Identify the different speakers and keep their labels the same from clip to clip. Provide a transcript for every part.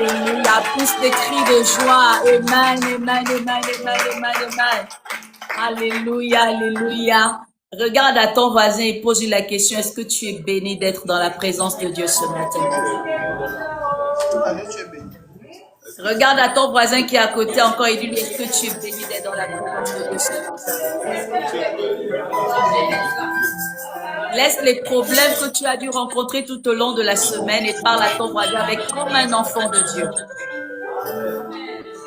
Speaker 1: Alléluia. Pousse des cris de joie. Amen, amen, amen, amen, amen, amen. Alléluia, alléluia. Regarde à ton voisin et pose-lui la question, est-ce que tu es béni d'être dans la présence de Dieu ce matin? Regarde à ton voisin qui est à côté encore et dis-lui, est-ce que tu es béni d'être dans la présence de Dieu ce matin? Laisse les problèmes que tu as dû rencontrer tout au long de la semaine et parle à ton voisin avec comme un enfant de Dieu.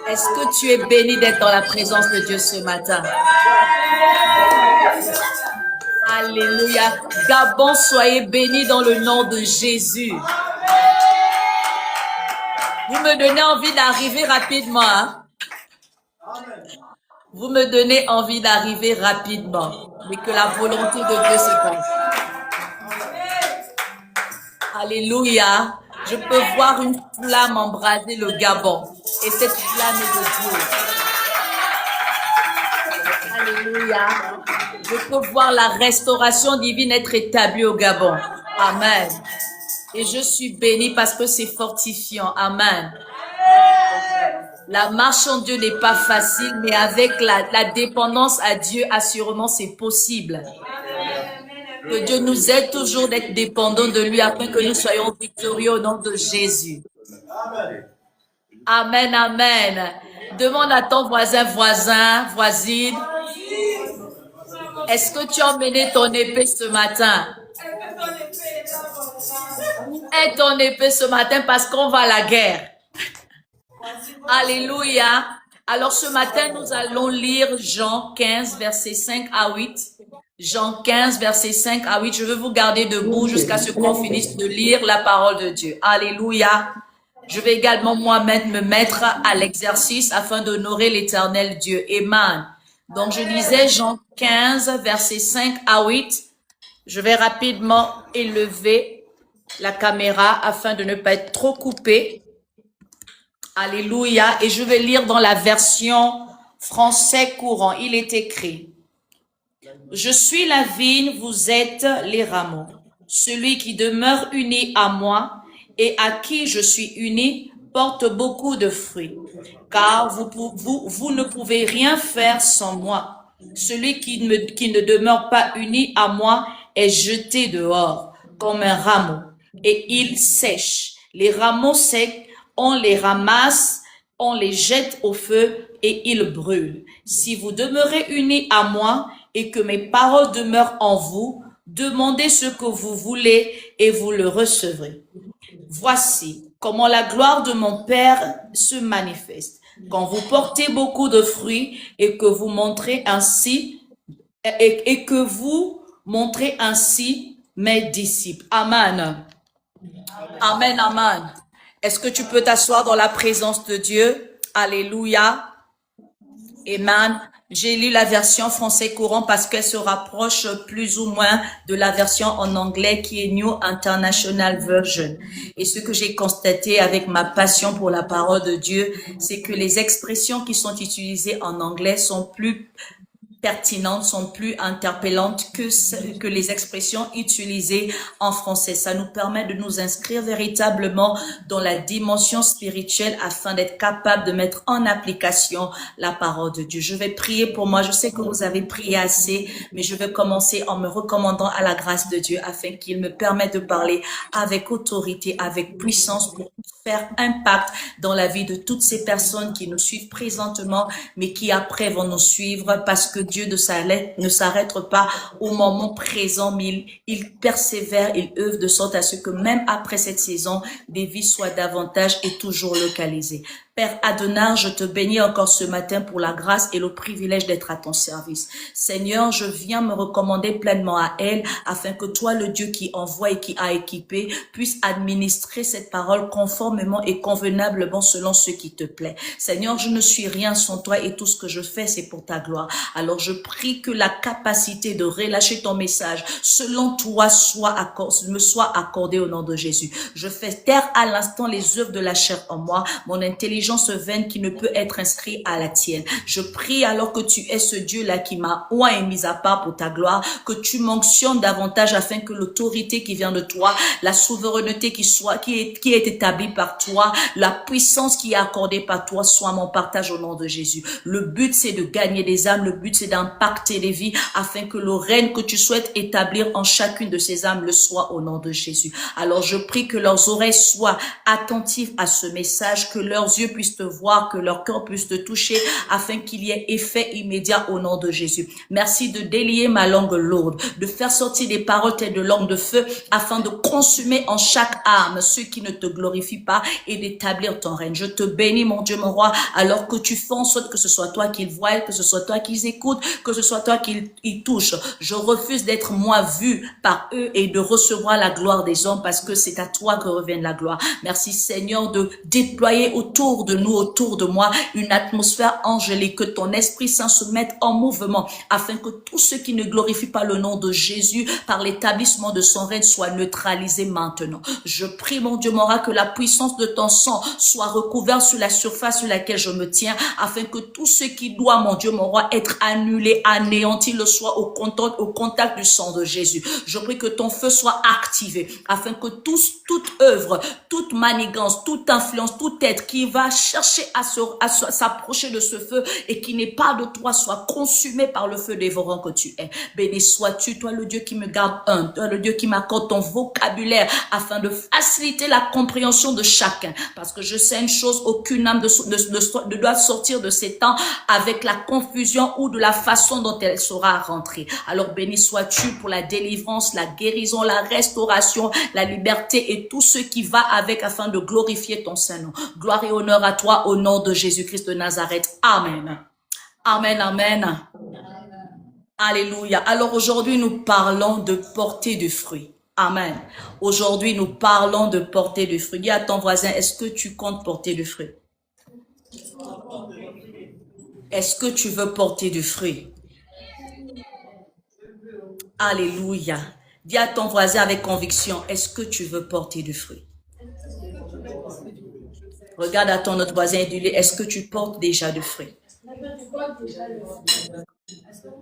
Speaker 1: Est-ce que tu es béni d'être dans la présence de Dieu ce matin? Alléluia. Gabon, soyez bénis dans le nom de Jésus. Vous me donnez envie d'arriver rapidement. Hein? Vous me donnez envie d'arriver rapidement. Mais que la volonté de Dieu se fasse. Alléluia. Je peux voir une flamme embraser le Gabon. Et cette flamme est de Dieu. Alléluia. Je peux voir la restauration divine être établie au Gabon. Amen. Et je suis bénie parce que c'est fortifiant. Amen. La marche en Dieu n'est pas facile, mais avec la dépendance à Dieu, assurément, c'est possible. Que Dieu nous aide toujours d'être dépendants de lui afin que nous soyons victorieux au nom de Jésus. Amen, amen. Demande à ton voisin, voisine. Est-ce que tu as emmené ton épée ce matin? Aie ton épée ce matin parce qu'on va à la guerre. Alléluia. Alors ce matin, nous allons lire Jean 15, versets 5 à 8. Jean 15, versets 5 à 8. Je veux vous garder debout jusqu'à ce qu'on finisse de lire la parole de Dieu. Alléluia. Je vais également moi-même me mettre à l'exercice afin d'honorer l'Éternel Dieu. Amen. Donc je lisais Jean 15, versets 5 à 8. Je vais rapidement élever la caméra afin de ne pas être trop coupé. Alléluia. Et je vais lire dans la version français courant. Il est écrit. Je suis la vigne, vous êtes les rameaux. Celui qui demeure uni à moi et à qui je suis uni porte beaucoup de fruits. Car vous ne pouvez rien faire sans moi. Celui qui ne demeure pas uni à moi est jeté dehors comme un rameau et il sèche. Les rameaux secs, on les ramasse, on les jette au feu et ils brûlent. Si vous demeurez unis à moi et que mes paroles demeurent en vous, demandez ce que vous voulez et vous le recevrez. Voici comment la gloire de mon Père se manifeste. Quand vous portez beaucoup de fruits et que vous montrez ainsi mes disciples. Amen. Amen, amen. Est-ce que tu peux t'asseoir dans la présence de Dieu? Alléluia. Amen. J'ai lu la version français courant parce qu'elle se rapproche plus ou moins de la version en anglais qui est New International Version. Et ce que j'ai constaté avec ma passion pour la parole de Dieu, c'est que les expressions qui sont utilisées en anglais sont plus pertinentes, sont plus interpellantes que les expressions utilisées en français. Ça nous permet de nous inscrire véritablement dans la dimension spirituelle afin d'être capable de mettre en application la parole de Dieu. Je vais prier pour moi. Je sais que vous avez prié assez, mais je vais commencer en me recommandant à la grâce de Dieu afin qu'il me permette de parler avec autorité, avec puissance pour faire impact dans la vie de toutes ces personnes qui nous suivent présentement, mais qui après vont nous suivre parce que Dieu ne s'arrête pas au moment présent, mais il persévère, il œuvre de sorte à ce que même après cette saison, des vies soient davantage et toujours localisées. Père Adonai, je te bénis encore ce matin pour la grâce et le privilège d'être à ton service. Seigneur, je viens me recommander pleinement à elle afin que toi, le Dieu qui envoie et qui a équipé, puisse administrer cette parole conformément et convenablement selon ce qui te plaît. Seigneur, je ne suis rien sans toi et tout ce que je fais, c'est pour ta gloire. Alors je prie que la capacité de relâcher ton message selon toi me soit accordée au nom de Jésus. Je fais taire à l'instant les œuvres de la chair en moi, mon intelligence intelligence vaine qui ne peut être inscrit à la tienne. Je prie alors que tu es ce Dieu-là qui m'a oint et mis à part pour ta gloire, que tu m'onctionnes davantage afin que l'autorité qui vient de toi, la souveraineté qui est établie par toi, la puissance qui est accordée par toi soit mon partage au nom de Jésus. Le but c'est de gagner des âmes, le but c'est d'impacter les vies afin que le règne que tu souhaites établir en chacune de ces âmes le soit au nom de Jésus. Alors je prie que leurs oreilles soient attentives à ce message, que leurs yeux puissent te voir, que leur cœur puisse te toucher afin qu'il y ait effet immédiat au nom de Jésus. Merci de délier ma langue lourde, de faire sortir des paroles telles de langue de feu afin de consumer en chaque âme ceux qui ne te glorifient pas et d'établir ton règne. Je te bénis mon Dieu, mon roi, alors que tu fais en sorte que ce soit toi qu'ils voient, que ce soit toi qu'ils écoutent, que ce soit toi qu'ils touchent. Je refuse d'être moi vu par eux et de recevoir la gloire des hommes parce que c'est à toi que revient la gloire. Merci Seigneur de déployer autour de nous, autour de moi, une atmosphère angélique, que ton Esprit Saint se mette en mouvement afin que tous ceux qui ne glorifient pas le nom de Jésus par l'établissement de son règne soient neutralisés maintenant. Je prie mon Dieu, mon roi, que la puissance de ton sang soit recouverte sur la surface sur laquelle je me tiens afin que tout ce qui doit, mon Dieu, mon roi, être annulé, anéanti, le soit au contact du sang de Jésus. Je prie que ton feu soit activé afin que toute œuvre, toute manigance, toute influence, tout être qui va chercher à s'approcher de ce feu et qui n'est pas de toi soit consumé par le feu dévorant que tu es. Béni sois-tu, toi le Dieu qui me garde toi le Dieu qui m'accorde ton vocabulaire afin de faciliter la compréhension de chacun. Parce que je sais une chose, aucune âme ne doit sortir de ces temps avec la confusion ou de la façon dont elle sera rentrée. Alors béni sois-tu pour la délivrance, la guérison, la restauration, la liberté et tout ce qui va avec afin de glorifier ton Saint-Nom. Gloire et honneur à toi au nom de Jésus-Christ de Nazareth. Amen. Amen, amen. Alléluia. Alors aujourd'hui, nous parlons de porter du fruit. Amen. Aujourd'hui, nous parlons de porter du fruit. Dis à ton voisin, est-ce que tu comptes porter du fruit? Est-ce que tu veux porter du fruit? Alléluia. Dis à ton voisin avec conviction, est-ce que tu veux porter du fruit? Regarde à ton autre voisin et dis-lui, est-ce que tu portes déjà du fruit?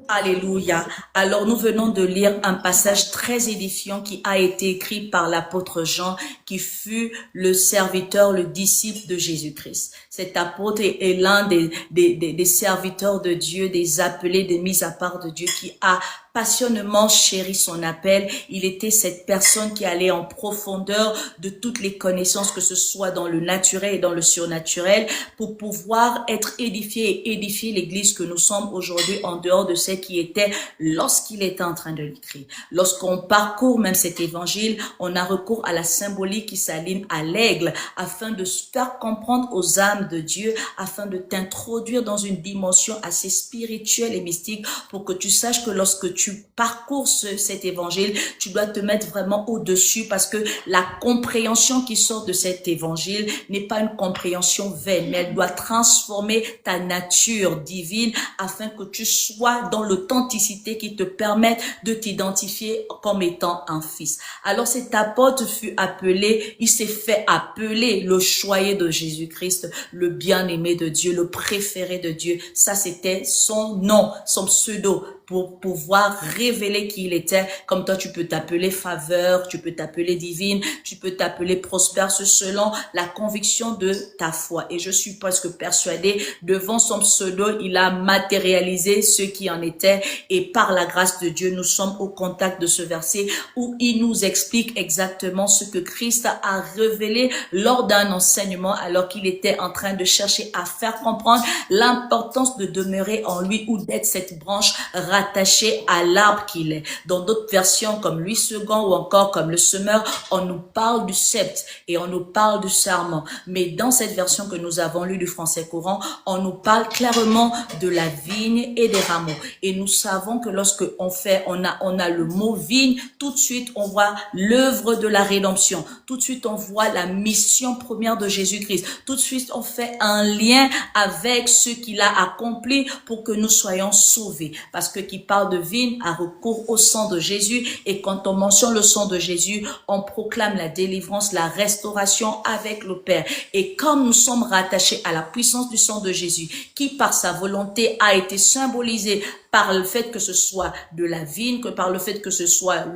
Speaker 1: Alléluia. Alors nous venons de lire un passage très édifiant qui a été écrit par l'apôtre Jean, qui fut le serviteur, le disciple de Jésus-Christ. Cet apôtre est l'un des serviteurs de Dieu, des appelés, des mis à part de Dieu, qui a passionnément chéri son appel. Il était cette personne qui allait en profondeur de toutes les connaissances, que ce soit dans le naturel et dans le surnaturel, pour pouvoir être édifié et édifier l'église que nous sommes aujourd'hui en dehors de ce qui était lorsqu'il était en train de l'écrire. Lorsqu'on parcourt même cet évangile, on a recours à la symbolique qui s'aligne à l'aigle afin de faire comprendre aux âmes de Dieu, afin de t'introduire dans une dimension assez spirituelle et mystique pour que tu saches que lorsque tu parcours cet évangile, tu dois te mettre vraiment au-dessus parce que la compréhension qui sort de cet évangile n'est pas une compréhension vaine, mais elle doit transformer ta nature divine afin que tu sois dans l'authenticité qui te permette de t'identifier comme étant un fils. Alors cet apôtre fut appelé, il s'est fait appeler le choyé de Jésus-Christ, le bien-aimé de Dieu, le préféré de Dieu. Ça, c'était son nom, son pseudo, pour pouvoir révéler qui il était. Comme toi, tu peux t'appeler faveur, tu peux t'appeler divine, tu peux t'appeler prospère, selon la conviction de ta foi. Et je suis presque persuadée, devant son pseudo, il a matérialisé ce qui en était. Et par la grâce de Dieu, nous sommes au contact de ce verset où il nous explique exactement ce que Christ a révélé lors d'un enseignement alors qu'il était en train de chercher à faire comprendre l'importance de demeurer en lui ou d'être cette branche rattaché à l'arbre qu'il est. Dans d'autres versions comme Louis II ou encore comme le semeur, on nous parle du sceptre et on nous parle du serment. Mais dans cette version que nous avons lue du français courant, on nous parle clairement de la vigne et des rameaux. Et nous savons que lorsque on a le mot vigne, tout de suite on voit l'œuvre de la rédemption. Tout de suite on voit la mission première de Jésus-Christ. Tout de suite on fait un lien avec ce qu'il a accompli pour que nous soyons sauvés. Parce que qui parle de vigne a recours au sang de Jésus. Et quand on mentionne le sang de Jésus, on proclame la délivrance, la restauration avec le Père. Et comme nous sommes rattachés à la puissance du sang de Jésus, qui par sa volonté a été symbolisé par le fait que ce soit de la vigne, que par le fait que ce soit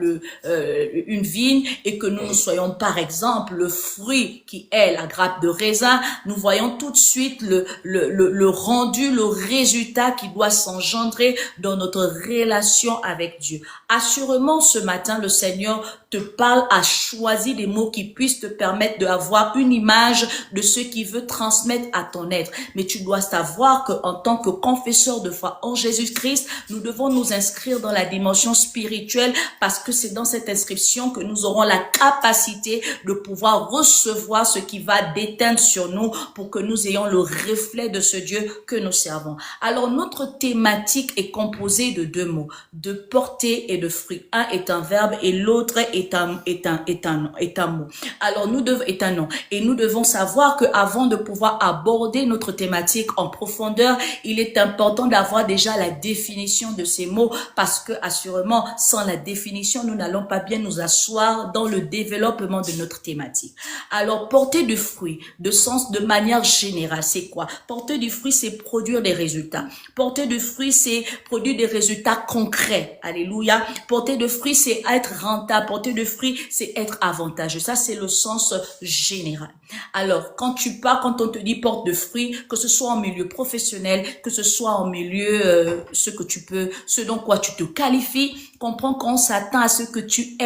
Speaker 1: une vigne et que nous soyons par exemple le fruit qui est la grappe de raisin, nous voyons tout de suite le rendu, le résultat qui doit s'engendrer dans notre relation avec Dieu. Assurément, ce matin, le Seigneur te parle, a choisi des mots qui puissent te permettre d'avoir une image de ce qu'il veut transmettre à ton être. Mais tu dois savoir qu'en tant que confesseur de foi en Jésus-Christ, nous devons nous inscrire dans la dimension spirituelle parce que c'est dans cette inscription que nous aurons la capacité de pouvoir recevoir ce qui va déteindre sur nous pour que nous ayons le reflet de ce Dieu que nous servons. Alors, notre thématique est composée de deux mots, de portée et de fruit. Un est un verbe et l'autre est un mot. Alors, est un nom. Et nous devons savoir qu'avant de pouvoir aborder notre thématique en profondeur, il est important d'avoir déjà la définition de ces mots parce que, assurément, sans la définition, nous n'allons pas bien nous asseoir dans le développement de notre thématique. Alors, porter du fruit, de manière générale, c'est quoi? Porter du fruit, c'est produire des résultats. Porter du fruit, c'est produire des résultats concrets. Alléluia. Porter de fruit, c'est être rentable. Porter de fruit, c'est être avantageux. Ça, c'est le sens général. Alors, quand on te dit porte de fruits, que ce soit en milieu professionnel, que ce soit en milieu, ce dont quoi tu te qualifies, comprends qu'on s'attend à ce que tu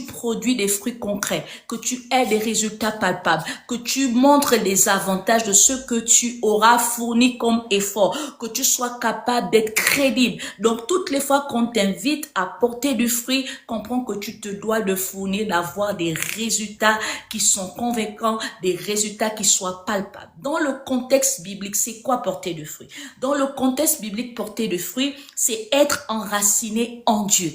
Speaker 1: produis des fruits concrets, que tu aies des résultats palpables, que tu montres les avantages de ce que tu auras fourni comme effort, que tu sois capable d'être crédible. Donc, toutes les fois qu'on t'invite à porter du fruit, comprends que tu te dois de fournir, d'avoir des résultats qui sont convaincants, des résultats qui soient palpables. Dans le contexte biblique, c'est quoi porter du fruit? Dans le contexte biblique, porter du fruit, c'est être enraciné en Dieu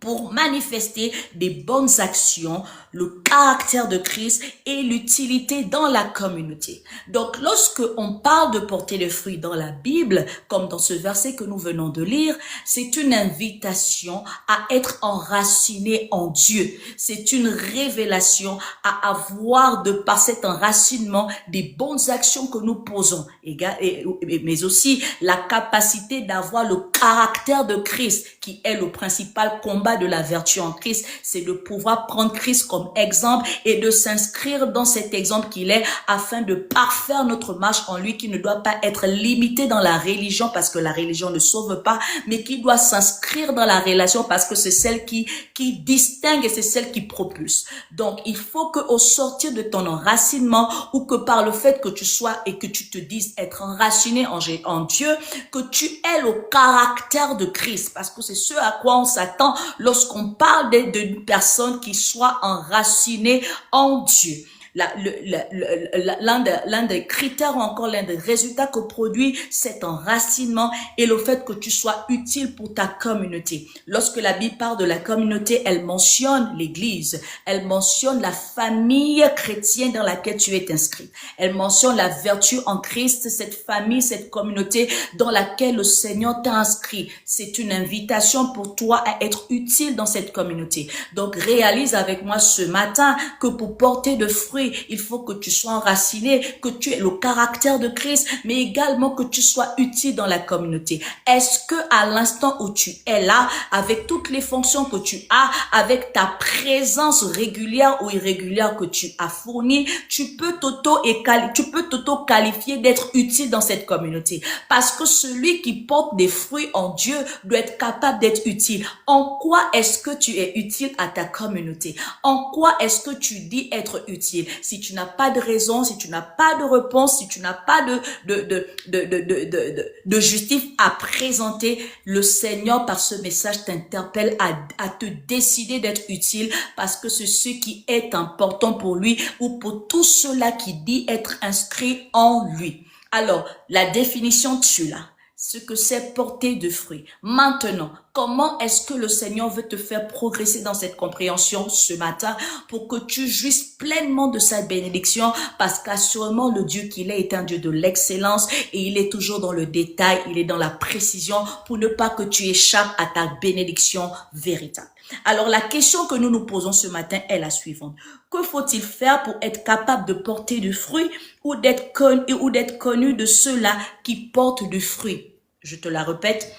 Speaker 1: pour manifester des bonnes actions, le caractère de Christ et l'utilité dans la communauté. Donc, lorsque on parle de porter le fruit dans la Bible, comme dans ce verset que nous venons de lire, c'est une invitation à être enraciné en Dieu. C'est une révélation à avoir par cet enracinement des bonnes actions que nous posons, mais aussi la capacité d'avoir le caractère de Christ qui est le principal combat de la vertu en Christ, c'est de pouvoir prendre Christ comme exemple et de s'inscrire dans cet exemple qu'il est afin de parfaire notre marche en lui qui ne doit pas être limité dans la religion parce que la religion ne sauve pas, mais qui doit s'inscrire dans la relation parce que c'est celle qui distingue et c'est celle qui propulse. Donc, il faut que au sortir de ton enracinement ou que par le fait que tu sois et que tu te dises être enraciné en Dieu, que tu aies le caractère de Christ parce que c'est ce à quoi on s'attend lorsqu'on parle d'une personne qui soit enracinée en Dieu. L'un des critères ou encore l'un des résultats que produit cet enracinement est le fait que tu sois utile pour ta communauté. Lorsque la Bible parle de la communauté, elle mentionne l'église, elle mentionne la famille chrétienne dans laquelle tu es inscrit. Elle mentionne la vertu en Christ, cette famille, cette communauté dans laquelle le Seigneur t'a inscrit. C'est une invitation pour toi à être utile dans cette communauté. Donc réalise avec moi ce matin que pour porter de fruits, il faut que tu sois enraciné, que tu aies le caractère de Christ, mais également que tu sois utile dans la communauté. Est-ce que à l'instant où tu es là, avec toutes les fonctions que tu as, avec ta présence régulière ou irrégulière que tu as fournie, tu peux t'auto-qualifier d'être utile dans cette communauté? Parce que celui qui porte des fruits en Dieu doit être capable d'être utile. En quoi est-ce que tu es utile à ta communauté? En quoi est-ce que tu dis être utile? Si tu n'as pas de raison, si tu n'as pas de réponse, si tu n'as pas de justif à présenter, le Seigneur par ce message t'interpelle à te décider d'être utile parce que c'est ce qui est important pour lui ou pour tout cela qui dit être inscrit en lui. Alors, la définition, tu l'as. ce que c'est porter de fruits. Maintenant, comment est-ce que le Seigneur veut te faire progresser dans cette compréhension ce matin pour que tu jouisses pleinement de sa bénédiction, parce qu'assurément le Dieu qu'il est un Dieu de l'excellence et il est toujours dans le détail, il est dans la précision pour ne pas que tu échappes à ta bénédiction véritable. Alors la question que nous nous posons ce matin est la suivante. Que faut-il faire pour être capable de porter du fruit ou d'être connu de ceux-là qui portent du fruit? Je te la répète.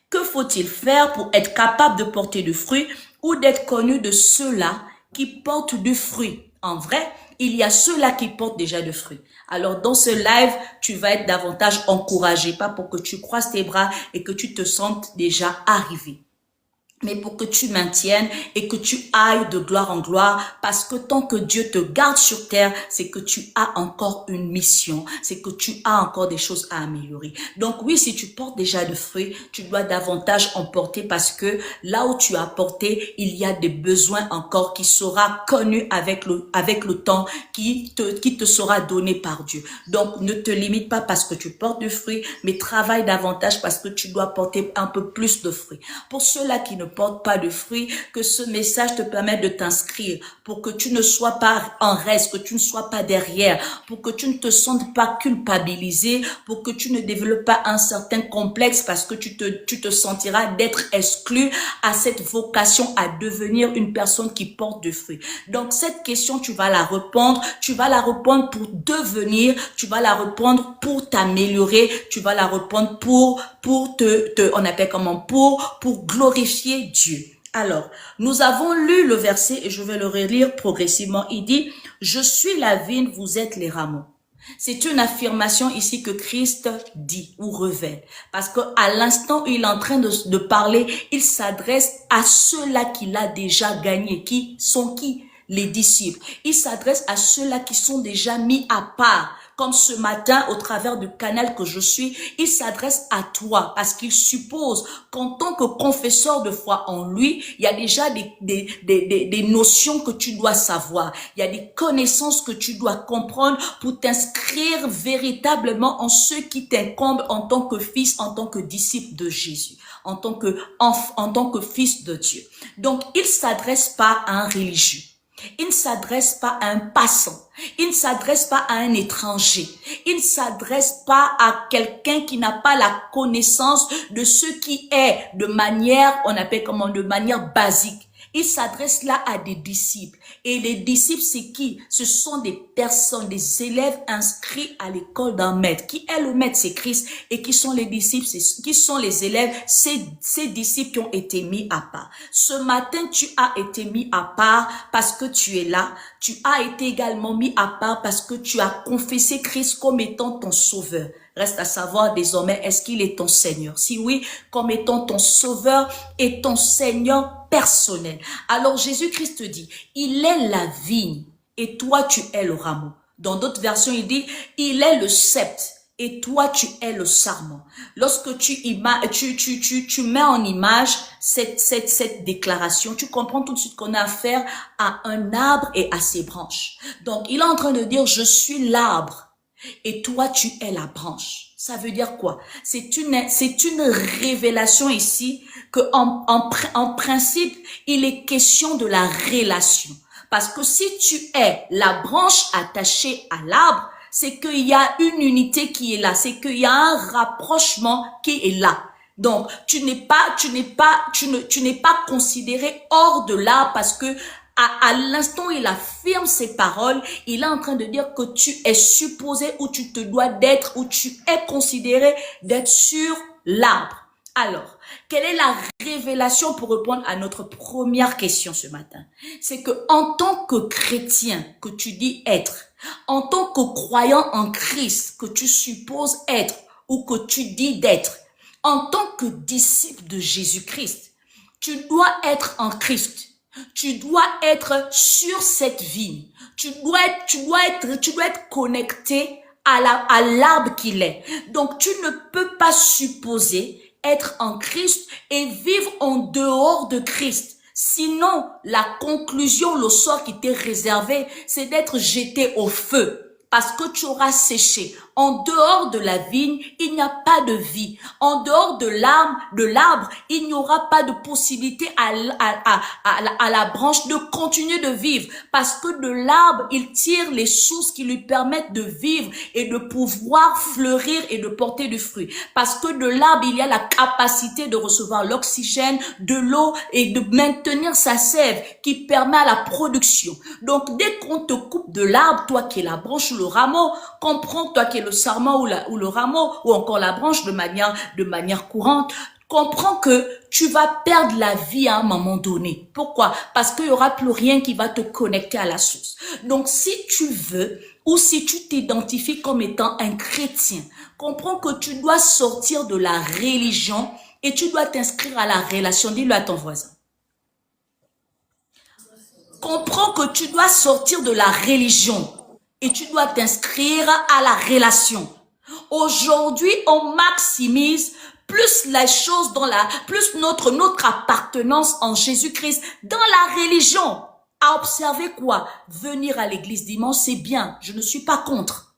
Speaker 1: Que faut-il faire pour être capable de porter du fruit ou d'être connu de ceux-là qui portent du fruit? En vrai, il y a ceux-là qui portent déjà du fruit. Alors dans ce live, tu vas être davantage encouragé, pas pour que tu croises tes bras et que tu te sentes déjà arrivé, mais pour que tu maintiennes et que tu ailles de gloire en gloire, parce que tant que Dieu te garde sur terre, c'est que tu as encore une mission, c'est que tu as encore des choses à améliorer. Donc oui, si tu portes déjà de fruits, tu dois davantage en porter, parce que là où tu as porté, il y a des besoins encore qui sera connu avec le temps, qui te sera donné par Dieu. Donc ne te limite pas parce que tu portes du fruit, mais travaille davantage parce que tu dois porter un peu plus de fruits. Pour ceux-là qui ne portent pas de fruits, que ce message te permette de t'inscrire pour que tu ne sois pas en reste, que tu ne sois pas derrière, pour que tu ne te sentes pas culpabilisé, pour que tu ne développes pas un certain complexe parce que tu te sentiras d'être exclu à cette vocation à devenir une personne qui porte du fruit. Donc cette question, tu vas la répondre pour devenir, tu vas la répondre pour t'améliorer, tu vas la répondre pour on appelle comment, pour glorifier Dieu. Alors, nous avons lu le verset et je vais le relire progressivement. Il dit, je suis la vigne, vous êtes les rameaux. C'est une affirmation ici que Christ dit ou révèle. Parce que à l'instant où il est en train de parler, il s'adresse à ceux-là qu'il a déjà gagnés. Qui sont qui? Les disciples. Il s'adresse à ceux-là qui sont déjà mis à part. Comme ce matin, au travers du canal que je suis, il s'adresse à toi parce qu'il suppose qu'en tant que confesseur de foi en lui, il y a déjà des notions que tu dois savoir. Il y a des connaissances que tu dois comprendre pour t'inscrire véritablement en ce qui t'incombe en tant que fils, en tant que disciple de Jésus, en tant que fils de Dieu. Donc, il s'adresse pas à un religieux. Il ne s'adresse pas à un passant. Il ne s'adresse pas à un étranger. Il ne s'adresse pas à quelqu'un qui n'a pas la connaissance de ce qui est de manière, on appelle comment, de manière basique. Il s'adresse là à des disciples. Et les disciples, c'est qui? Ce sont des personnes, des élèves inscrits à l'école d'un maître. Qui est le maître? C'est Christ. Et qui sont les disciples? Qui sont les élèves? Ces disciples qui ont été mis à part. Ce matin, tu as été mis à part parce que tu es là. Tu as été également mis à part parce que tu as confessé Christ comme étant ton sauveur. Reste à savoir désormais, est-ce qu'il est ton Seigneur? Si oui, comme étant ton sauveur et ton Seigneur personnel. Alors Jésus-Christ dit, il est la vigne et toi tu es le rameau. Dans d'autres versions, il dit, il est le sceptre et toi tu es le sarment. Lorsque tu mets en image cette déclaration, tu comprends tout de suite qu'on a affaire à un arbre et à ses branches. Donc il est en train de dire, je suis l'arbre et toi tu es la branche. Ça veut dire quoi? C'est une révélation ici que en principe, il est question de la relation. Parce que si tu es la branche attachée à l'arbre, c'est qu'il y a une unité qui est là, c'est qu'il y a un rapprochement qui est là. Donc, tu n'es pas considéré hors de l'arbre parce que à l'instant où il affirme ces paroles, il est en train de dire que tu es supposé ou tu te dois d'être ou tu es considéré d'être sur l'arbre. Alors, quelle est la révélation pour répondre à notre première question ce matin? C'est que en tant que chrétien que tu dis être, en tant que croyant en Christ que tu supposes être ou que tu dis d'être, en tant que disciple de Jésus-Christ, tu dois être en Christ. Tu dois être sur cette vigne. Tu dois être connecté à l'arbre qu'il est. Donc, tu ne peux pas supposer être en Christ et vivre en dehors de Christ. Sinon, la conclusion, le sort qui t'est réservé, c'est d'être jeté au feu. parce que tu auras séché. En dehors de la vigne, il n'y a pas de vie. En dehors de l'arbre, il n'y aura pas de possibilité à la branche de continuer de vivre. Parce que de l'arbre, il tire les sources qui lui permettent de vivre et de pouvoir fleurir et de porter du fruit. Parce que de l'arbre, il y a la capacité de recevoir l'oxygène, de l'eau et de maintenir sa sève qui permet à la production. Donc, dès qu'on te coupe de l'arbre, toi qui es la branche ou le rameau, comprends, toi qui es le sarment ou le rameau, ou encore la branche de manière courante, comprends que tu vas perdre la vie à un moment donné. Pourquoi? Parce qu'il y aura plus rien qui va te connecter à la source. Donc, si tu veux, ou si tu t'identifies comme étant un chrétien, comprends que tu dois sortir de la religion et tu dois t'inscrire à la relation. Dis-le à ton voisin. Comprends que tu dois sortir de la religion et tu dois t'inscrire à la relation. Aujourd'hui, on maximise plus les choses plus notre appartenance en Jésus-Christ dans la religion. À observer quoi? Venir à l'église dimanche, c'est bien, je ne suis pas contre.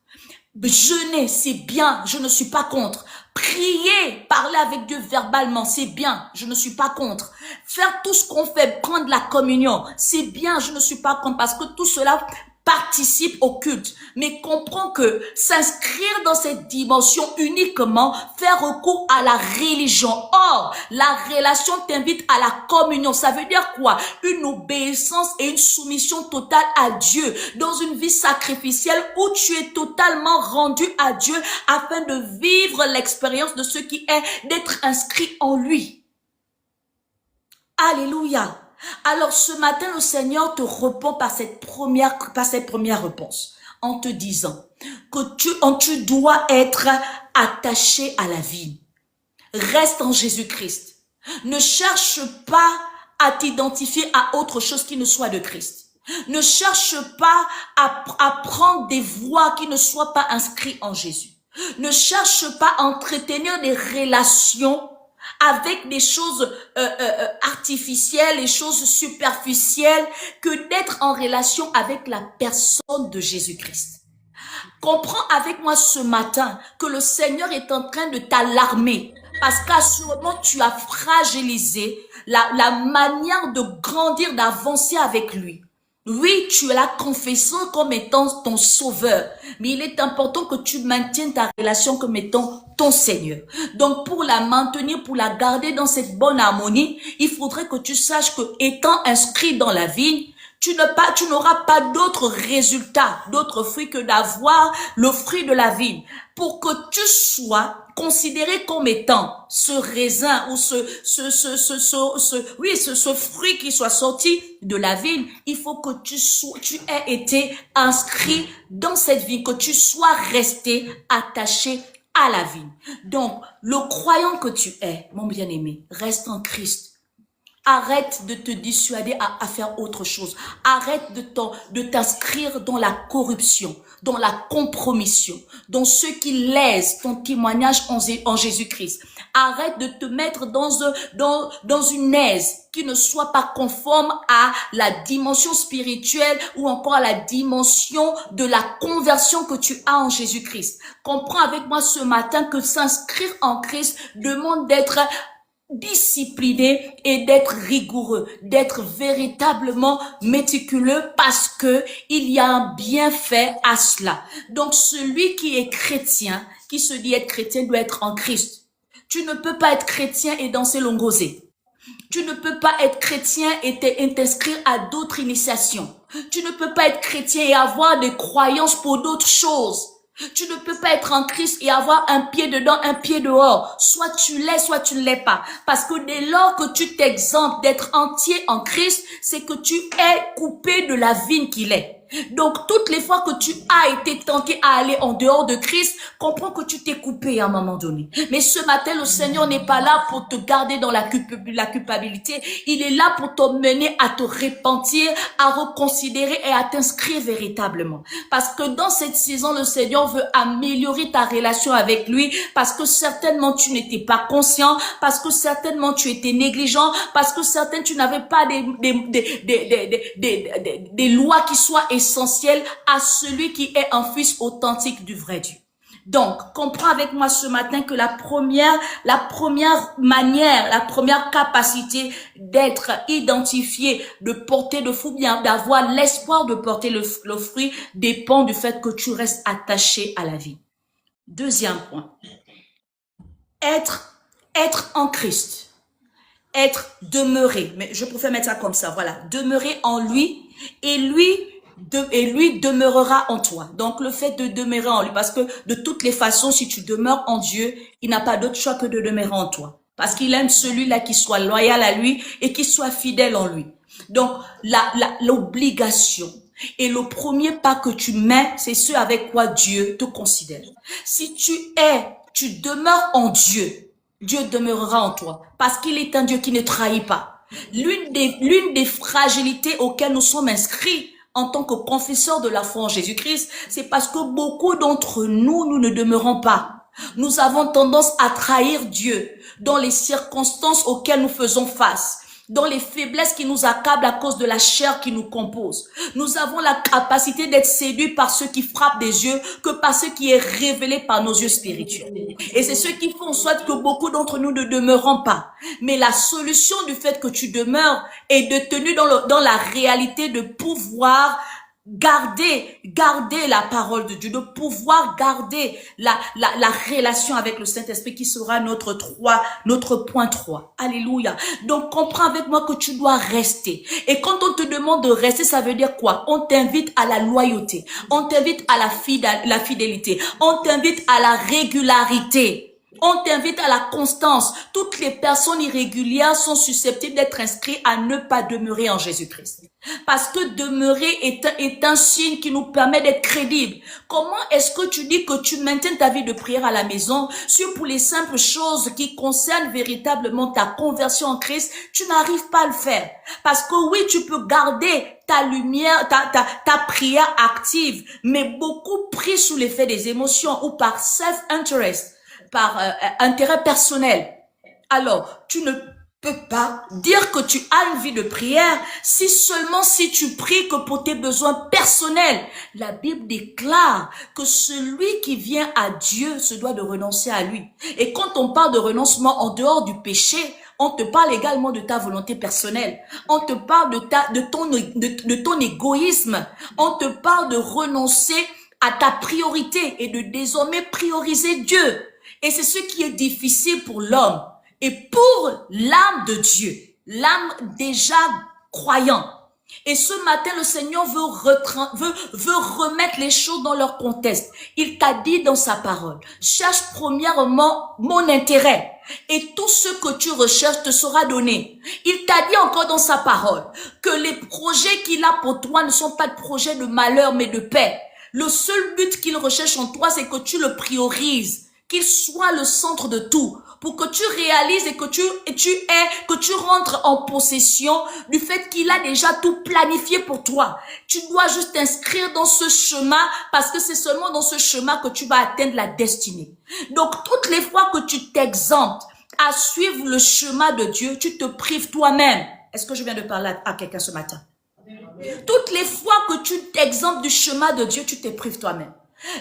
Speaker 1: Jeûner, c'est bien, je ne suis pas contre. Prier, parler avec Dieu verbalement, c'est bien, je ne suis pas contre. Faire tout ce qu'on fait, prendre la communion, c'est bien, je ne suis pas contre, parce que tout cela participe au culte. Mais comprends que s'inscrire dans cette dimension uniquement, faire recours à la religion. Or, la relation t'invite à la communion. Ça veut dire quoi? Une obéissance et une soumission totale à Dieu, dans une vie sacrificielle où tu es totalement rendu à Dieu afin de vivre l'expérience de ce qui est d'être inscrit en lui. Alléluia. Alors ce matin, le Seigneur te répond par cette première réponse, en te disant que tu dois être attaché à la vie. Reste en Jésus-Christ. Ne cherche pas à t'identifier à autre chose qui ne soit de Christ. Ne cherche pas à prendre des voies qui ne soient pas inscrites en Jésus. Ne cherche pas à entretenir des relations avec des choses artificielles, des choses superficielles, que d'être en relation avec la personne de Jésus-Christ. Comprends avec moi ce matin que le Seigneur est en train de t'alarmer parce qu'à ce moment, tu as fragilisé la manière de grandir, d'avancer avec lui. Oui, tu l'as confessé comme étant ton sauveur, mais il est important que tu maintiennes ta relation comme étant ton Seigneur. Donc, pour la maintenir, pour la garder dans cette bonne harmonie, il faudrait que tu saches que, étant inscrit dans la vigne, tu n'auras pas d'autres résultats, d'autres fruits que d'avoir le fruit de la vigne. Pour que tu sois considéré comme étant ce raisin ou ce fruit qui soit sorti de la vigne, il faut que tu aies été inscrit dans cette vigne, que tu sois resté attaché à la vigne. Donc, le croyant que tu es, mon bien-aimé, reste en Christ. Arrête de te dissuader à faire autre chose. Arrête de t'inscrire dans la corruption, dans la compromission, dans ce qui lèse ton témoignage en Jésus-Christ. Arrête de te mettre dans une aise qui ne soit pas conforme à la dimension spirituelle ou encore à la dimension de la conversion que tu as en Jésus-Christ. Comprends avec moi ce matin que s'inscrire en Christ demande d'être discipliné et d'être rigoureux, d'être véritablement méticuleux parce que il y a un bienfait à cela. Donc celui qui est chrétien, qui se dit être chrétien, doit être en Christ. Tu ne peux pas être chrétien et danser l'ongosé. Tu ne peux pas être chrétien et t'inscrire à d'autres initiations. Tu ne peux pas être chrétien et avoir des croyances pour d'autres choses. Tu ne peux pas être en Christ et avoir un pied dedans, un pied dehors. Soit tu l'es, soit tu ne l'es pas. Parce que dès lors que tu t'exemptes d'être entier en Christ, c'est que tu es coupé de la vigne qu'il est. Donc, toutes les fois que tu as été tenté à aller en dehors de Christ, comprends que tu t'es coupé à un moment donné. Mais ce matin, le Seigneur n'est pas là pour te garder dans la culpabilité. Il est là pour t'emmener à te repentir, à reconsidérer et à t'inscrire véritablement. Parce que dans cette saison, le Seigneur veut améliorer ta relation avec lui, parce que certainement tu n'étais pas conscient, parce que certainement tu étais négligent, parce que certainement tu n'avais pas des lois qui soient essentielles essentiel à celui qui est un fils authentique du vrai Dieu. Donc, comprends avec moi ce matin que la première manière, la première capacité d'être identifié, de porter le fruit, bien d'avoir l'espoir de porter le fruit, dépend du fait que tu restes attaché à la vie. Deuxième point. Être en Christ. Être demeuré. Mais je préfère mettre ça comme ça, voilà. Demeurer en lui et lui demeurera en toi. Donc, le fait de demeurer en lui, parce que de toutes les façons, si tu demeures en Dieu, il n'a pas d'autre choix que de demeurer en toi. Parce qu'il aime celui-là qui soit loyal à lui et qui soit fidèle en lui. Donc, l'obligation et le premier pas que tu mets, c'est ce avec quoi Dieu te considère. Si tu demeures en Dieu, Dieu demeurera en toi. Parce qu'il est un Dieu qui ne trahit pas. L'une des fragilités auxquelles nous sommes inscrits, en tant que confesseurs de la foi en Jésus-Christ, c'est parce que beaucoup d'entre nous ne demeurons pas. Nous avons tendance à trahir Dieu dans les circonstances auxquelles nous faisons face, dans les faiblesses qui nous accablent à cause de la chair qui nous compose. Nous avons la capacité d'être séduits par ce qui frappe des yeux que par ce qui est révélé par nos yeux spirituels. Et c'est ce qui fait en sorte que beaucoup d'entre nous ne demeurons pas. Mais la solution du fait que tu demeures est de tenir dans la réalité de pouvoir garder la parole de Dieu, de pouvoir garder la relation avec le Saint-Esprit qui sera notre point 3. Alléluia. Donc, comprends avec moi que tu dois rester. Et quand on te demande de rester, ça veut dire quoi? On t'invite à la loyauté. On t'invite à la fidélité. On t'invite à la régularité. On t'invite à la constance. Toutes les personnes irrégulières sont susceptibles d'être inscrites à ne pas demeurer en Jésus-Christ. Parce que demeurer est un signe qui nous permet d'être crédibles. Comment est-ce que tu dis que tu maintiens ta vie de prière à la maison sur pour les simples choses qui concernent véritablement ta conversion en Christ, tu n'arrives pas à le faire. Parce que oui, tu peux garder ta lumière, ta prière active, mais beaucoup pris sous l'effet des émotions ou par self-interest, par intérêt personnel. Alors, tu ne peux pas dire que tu as une vie de prière si tu pries que pour tes besoins personnels. La Bible déclare que celui qui vient à Dieu se doit de renoncer à lui. Et quand on parle de renoncement en dehors du péché, on te parle également de ta volonté personnelle. On te parle de ton égoïsme. On te parle de renoncer à ta priorité et de désormais prioriser Dieu. Et c'est ce qui est difficile pour l'homme et pour l'âme de Dieu, l'âme déjà croyant. Et ce matin, le Seigneur veut remettre les choses dans leur contexte. Il t'a dit dans sa parole, cherche premièrement mon intérêt et tout ce que tu recherches te sera donné. Il t'a dit encore dans sa parole que les projets qu'il a pour toi ne sont pas de projets de malheur mais de paix. Le seul but qu'il recherche en toi, c'est que tu le priorises. Qu'il soit le centre de tout, pour que tu réalises et que tu rentres en possession du fait qu'il a déjà tout planifié pour toi. Tu dois juste t'inscrire dans ce chemin parce que c'est seulement dans ce chemin que tu vas atteindre la destinée. Donc, toutes les fois que tu t'exemptes à suivre le chemin de Dieu, tu te prives toi-même. Est-ce que je viens de parler à quelqu'un ce matin? Toutes les fois que tu t'exemptes du chemin de Dieu, tu te prives toi-même.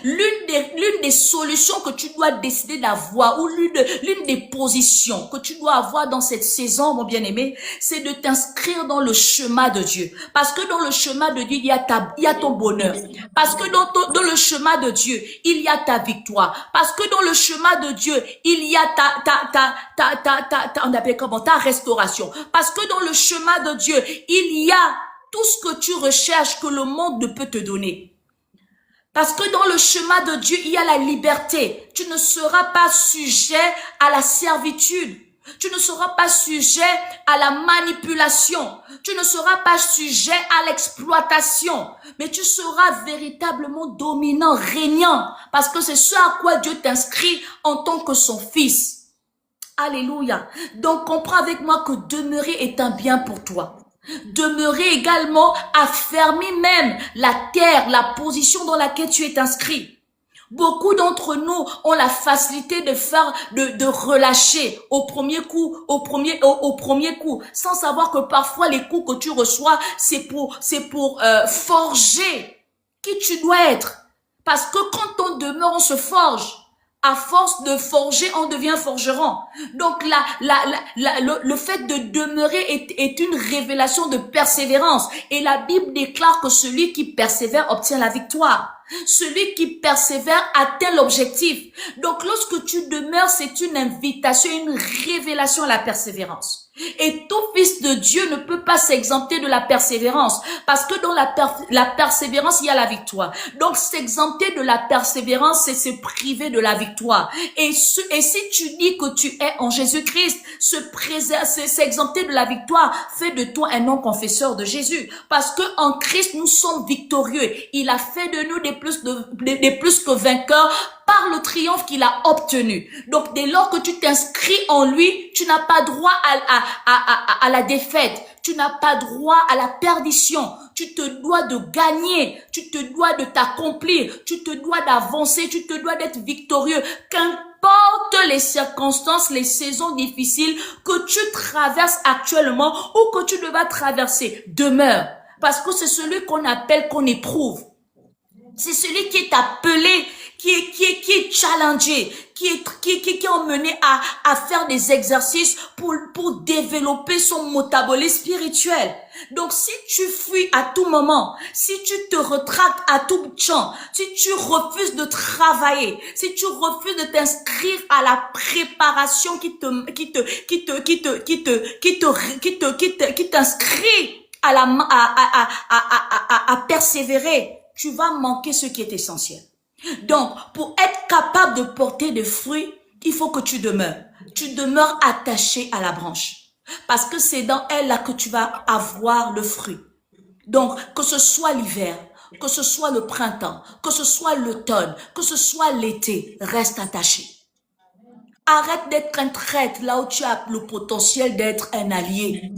Speaker 1: L'une des solutions que tu dois décider d'avoir ou l'une des positions que tu dois avoir dans cette saison, mon bien-aimé, c'est de t'inscrire dans le chemin de Dieu. Parce que dans le chemin de Dieu, il y a ton bonheur. Parce que dans le chemin de Dieu, il y a ta victoire. Parce que dans le chemin de Dieu, il y a on appelle comment, ta restauration. Parce que dans le chemin de Dieu, il y a tout ce que tu recherches que le monde ne peut te donner. Parce que dans le chemin de Dieu, il y a la liberté. Tu ne seras pas sujet à la servitude. Tu ne seras pas sujet à la manipulation. Tu ne seras pas sujet à l'exploitation. Mais tu seras véritablement dominant, régnant. Parce que c'est ce à quoi Dieu t'inscrit en tant que son fils. Alléluia. Donc comprends avec moi que demeurer est un bien pour toi. Demeurer également affermit même la terre, la position dans laquelle tu es inscrit. Beaucoup d'entre nous ont la facilité de relâcher au premier coup, sans savoir que parfois les coups que tu reçois, c'est pour forger qui tu dois être. Parce que quand on demeure, on se forge. À force de forger, on devient forgeron. Donc le fait de demeurer est une révélation de persévérance. Et la Bible déclare que celui qui persévère obtient la victoire. Celui qui persévère atteint l'objectif. Donc lorsque tu demeures, c'est une invitation, une révélation à la persévérance. Et tout fils de Dieu ne peut pas s'exempter de la persévérance. Parce que dans la persévérance, il y a la victoire. Donc s'exempter de la persévérance, c'est se priver de la victoire. Et si tu dis que tu es en Jésus-Christ, s'exempter de la victoire fait de toi un non-confesseur de Jésus. Parce que en Christ, nous sommes victorieux. Il a fait de nous des plus que vainqueurs par le triomphe qu'il a obtenu. Donc, dès lors que tu t'inscris en lui, tu n'as pas droit à la défaite. Tu n'as pas droit à la perdition. Tu te dois de gagner. Tu te dois de t'accomplir. Tu te dois d'avancer. Tu te dois d'être victorieux. Qu'importe les circonstances, les saisons difficiles que tu traverses actuellement ou que tu devras traverser, demeure. Parce que c'est celui qu'on appelle, qu'on éprouve. C'est celui qui est appelé, qui est challengé, qui est emmené à faire des exercices pour développer son métabolisme spirituel. Donc, si tu fuis à tout moment, si tu te retractes à tout champ, si tu refuses de travailler, si tu refuses de t'inscrire à la préparation qui t'inscrit à persévérer, tu vas manquer ce qui est essentiel. Donc, pour être capable de porter des fruits, il faut que tu demeures. Tu demeures attaché à la branche. Parce que c'est dans elle là que tu vas avoir le fruit. Donc, que ce soit l'hiver, que ce soit le printemps, que ce soit l'automne, que ce soit l'été, reste attaché. Arrête d'être un traître là où tu as le potentiel d'être un allié.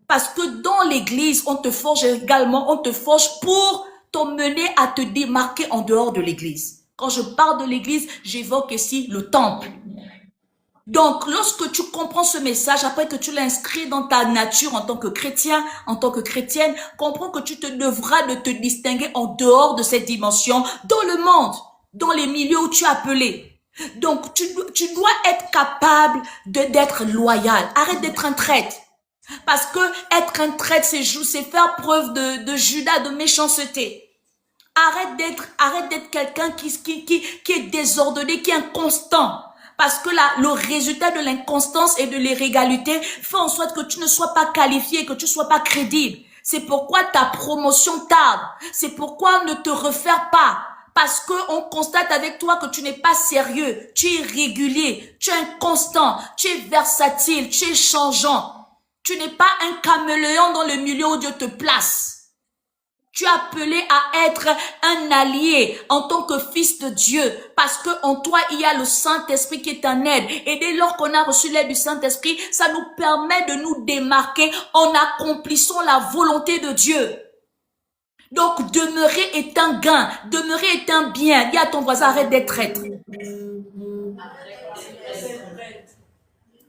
Speaker 1: Parce que dans l'église, on te forge également, on te forge pour t'emmener à te démarquer en dehors de l'église. Quand je parle de l'église, j'évoque ici le temple. Donc, lorsque tu comprends ce message, après que tu l'inscris dans ta nature en tant que chrétien, en tant que chrétienne, comprends que tu te devras de te distinguer en dehors de cette dimension, dans le monde, dans les milieux où tu es appelé. Donc, tu dois être capable d'être loyal. Arrête d'être un traître. Parce que être un traître, c'est faire preuve de Judas, de méchanceté. Arrête d'être quelqu'un qui est désordonné, qui est inconstant. Parce que le résultat de l'inconstance et de l'irrégularité fait en sorte que tu ne sois pas qualifié, que tu ne sois pas crédible. C'est pourquoi ta promotion tarde. C'est pourquoi ne te refaire pas. Parce que on constate avec toi que tu n'es pas sérieux, tu es irrégulier, tu es inconstant, tu es versatile, tu es changeant. Tu n'es pas un caméléon dans le milieu où Dieu te place. Tu es appelé à être un allié en tant que fils de Dieu. Parce que en toi, il y a le Saint-Esprit qui est en aide. Et dès lors qu'on a reçu l'aide du Saint-Esprit, ça nous permet de nous démarquer en accomplissant la volonté de Dieu. Donc, demeurer est un gain. Demeurer est un bien. Dis à ton voisin, arrête d'être traître.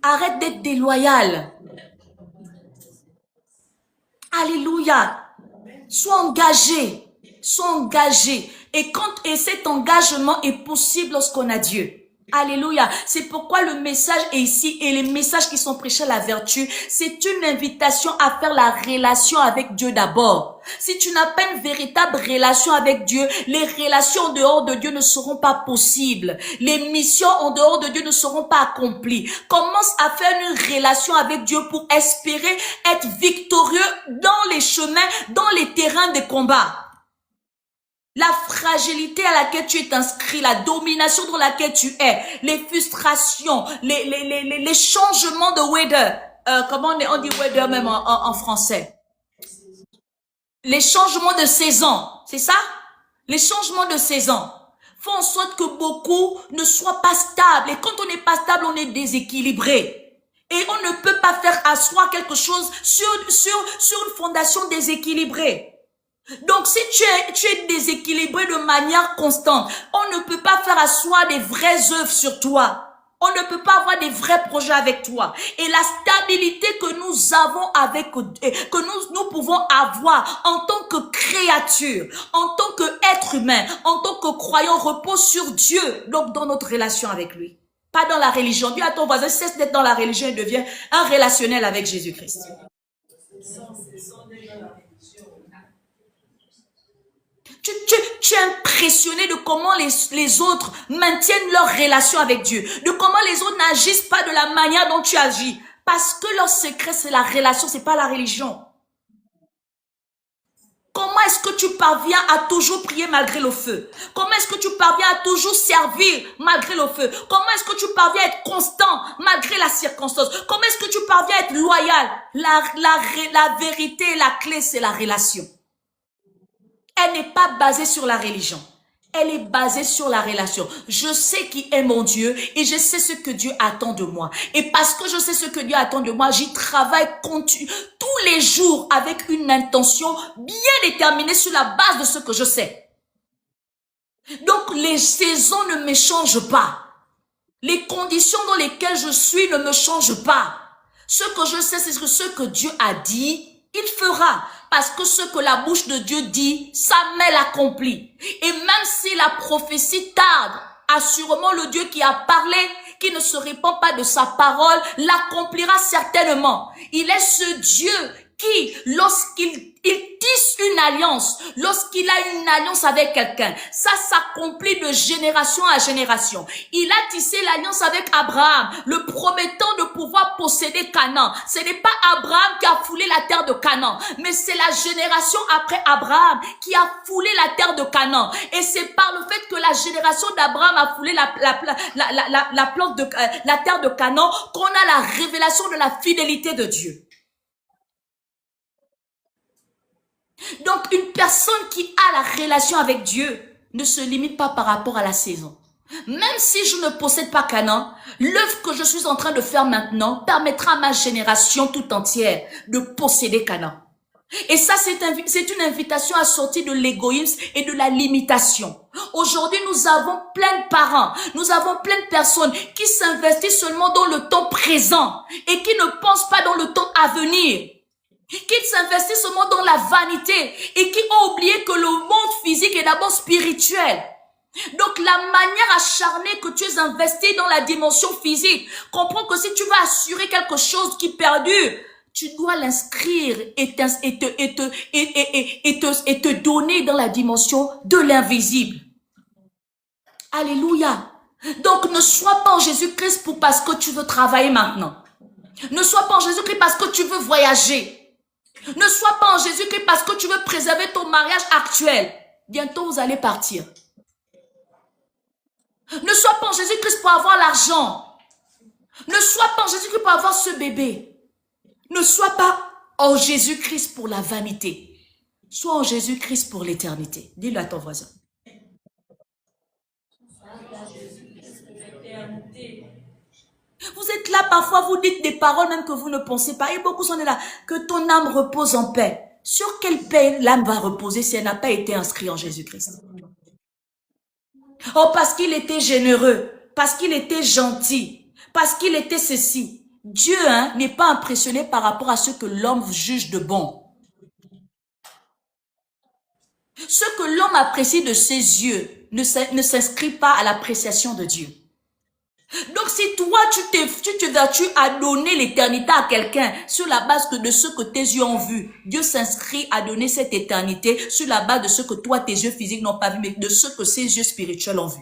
Speaker 1: Arrête d'être déloyal. Alléluia. Sois engagé. Sois engagé. Et cet engagement est possible lorsqu'on a Dieu. Alléluia. C'est pourquoi le message est ici et les messages qui sont prêchés à la vertu, c'est une invitation à faire la relation avec Dieu d'abord. Si tu n'as pas une véritable relation avec Dieu, les relations en dehors de Dieu ne seront pas possibles. Les missions en dehors de Dieu ne seront pas accomplies. Commence à faire une relation avec Dieu pour espérer être victorieux dans les chemins, dans les terrains de combat. La fragilité à laquelle tu es inscrit, la domination dans laquelle tu es, les frustrations, les changements de weather, comment on dit weather même en français? Les changements de saison, c'est ça? Les changements de saison font en sorte que beaucoup ne soient pas stables. Et quand on n'est pas stable, on est déséquilibré. Et on ne peut pas faire asseoir quelque chose sur une fondation déséquilibrée. Donc, si tu es déséquilibré de manière constante, on ne peut pas faire asseoir des vraies œuvres sur toi. On ne peut pas avoir des vrais projets avec toi. Et la stabilité que nous avons que nous pouvons avoir en tant que créature, en tant qu'être humain, en tant que croyant, repose sur Dieu, donc dans notre relation avec lui. Pas dans la religion. Dis à ton voisin, cesse d'être dans la religion et devient un relationnel avec Jésus-Christ. Tu es impressionné de comment les autres maintiennent leur relation avec Dieu, de comment les autres n'agissent pas de la manière dont tu agis. Parce que leur secret, c'est la relation, c'est pas la religion. Comment est-ce que tu parviens à toujours prier malgré le feu? Comment est-ce que tu parviens à toujours servir malgré le feu? Comment est-ce que tu parviens à être constant malgré la circonstance? Comment est-ce que tu parviens à être loyal? La vérité, la clé, c'est la relation. Elle n'est pas basée sur la religion. Elle est basée sur la relation. Je sais qui est mon Dieu et je sais ce que Dieu attend de moi. Et parce que je sais ce que Dieu attend de moi, j'y travaille tous les jours avec une intention bien déterminée sur la base de ce que je sais. Donc les saisons ne me changent pas. Les conditions dans lesquelles je suis ne me changent pas. Ce que je sais, c'est que ce que Dieu a dit, il fera. Parce que ce que la bouche de Dieu dit, ça met l'accompli. Et même si la prophétie tarde, assurément le Dieu qui a parlé, qui ne se répand pas de sa parole, l'accomplira certainement. Il est ce Dieu qui, lorsqu'il tisse une alliance, lorsqu'il a une alliance avec quelqu'un, ça s'accomplit de génération à génération. Il a tissé l'alliance avec Abraham, le promettant de pouvoir posséder Canaan. Ce n'est pas Abraham qui a foulé la terre de Canaan, mais c'est la génération après Abraham qui a foulé la terre de Canaan. Et c'est par le fait que la génération d'Abraham a foulé la terre de Canaan qu'on a la révélation de la fidélité de Dieu. Donc, une personne qui a la relation avec Dieu ne se limite pas par rapport à la saison. Même si je ne possède pas Canaan, l'œuvre que je suis en train de faire maintenant permettra à ma génération tout entière de posséder Canaan. Et ça, c'est une invitation à sortir de l'égoïsme et de la limitation. Aujourd'hui, nous avons plein de parents, nous avons plein de personnes qui s'investissent seulement dans le temps présent et qui ne pensent pas dans le temps à venir. Qui s'investissent seulement dans la vanité et qui ont oublié que le monde physique est d'abord spirituel. Donc la manière acharnée que tu es investi dans la dimension physique, comprends que si tu veux assurer quelque chose qui perdure, tu dois l'inscrire et te donner dans la dimension de l'invisible. Alléluia. Donc ne sois pas en Jésus-Christ parce que tu veux travailler maintenant. Ne sois pas en Jésus-Christ parce que tu veux voyager. Ne sois pas en Jésus-Christ parce que tu veux préserver ton mariage actuel. Bientôt, vous allez partir. Ne sois pas en Jésus-Christ pour avoir l'argent. Ne sois pas en Jésus-Christ pour avoir ce bébé. Ne sois pas en Jésus-Christ pour la vanité. Sois en Jésus-Christ pour l'éternité. Dis-le à ton voisin. Vous êtes là, parfois vous dites des paroles même que vous ne pensez pas. Et beaucoup sont là. Que ton âme repose en paix. Sur quelle paix l'âme va reposer si elle n'a pas été inscrite en Jésus-Christ? Oh, parce qu'il était généreux, parce qu'il était gentil, parce qu'il était ceci. Dieu n'est pas impressionné par rapport à ce que l'homme juge de bon. Ce que l'homme apprécie de ses yeux ne s'inscrit pas à l'appréciation de Dieu. Donc si toi tu te vertues à donner l'éternité à quelqu'un sur la base de ce que tes yeux ont vu, Dieu s'inscrit à donner cette éternité sur la base de ce que toi tes yeux physiques n'ont pas vu, mais de ce que ses yeux spirituels ont vu.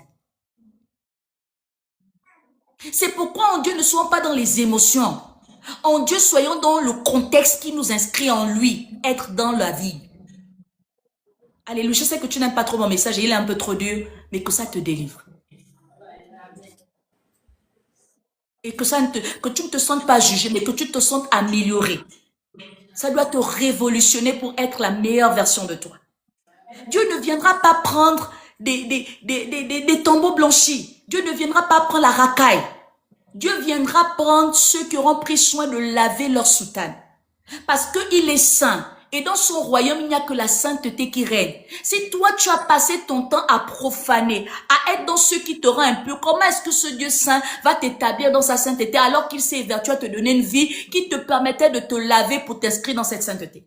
Speaker 1: C'est pourquoi en Dieu ne soyons pas dans les émotions. En Dieu soyons dans le contexte qui nous inscrit en lui, être dans la vie. Alléluia, je sais que tu n'aimes pas trop mon message et il est un peu trop dur, mais que ça te délivre. Et que tu ne te sentes pas jugé, mais que tu te sentes amélioré. Ça doit te révolutionner pour être la meilleure version de toi. Dieu ne viendra pas prendre des tombeaux blanchis. Dieu ne viendra pas prendre la racaille. Dieu viendra prendre ceux qui auront pris soin de laver leur soutane. Parce qu'il est saint. Et dans son royaume, il n'y a que la sainteté qui règne. Si toi, tu as passé ton temps à profaner, à être dans ce qui te rend impur, comment est-ce que ce Dieu saint va t'établir dans sa sainteté alors qu'il s'est évertué à te donner une vie qui te permettait de te laver pour t'inscrire dans cette sainteté?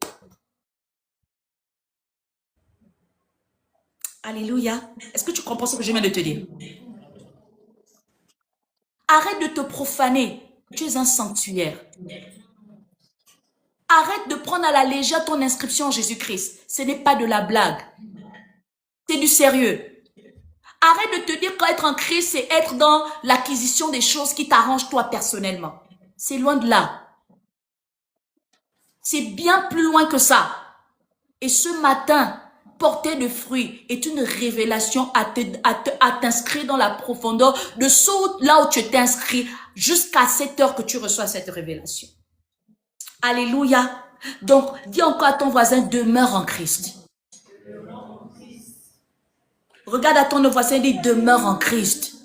Speaker 1: Alléluia. Est-ce que tu comprends ce que je viens de te dire? Arrête de te profaner. Tu es un sanctuaire. Arrête de prendre à la légère ton inscription en Jésus-Christ. Ce n'est pas de la blague. C'est du sérieux. Arrête de te dire qu'être en Christ, c'est être dans l'acquisition des choses qui t'arrangent toi personnellement. C'est loin de là. C'est bien plus loin que ça. Et ce matin, porter de fruits est une révélation à t'inscrire dans la profondeur de ce là où tu t'es inscrit jusqu'à cette heure que tu reçois cette révélation. Alléluia. Donc, dis encore à ton voisin, demeure en Christ. Regarde à ton voisin et dis, demeure en Christ.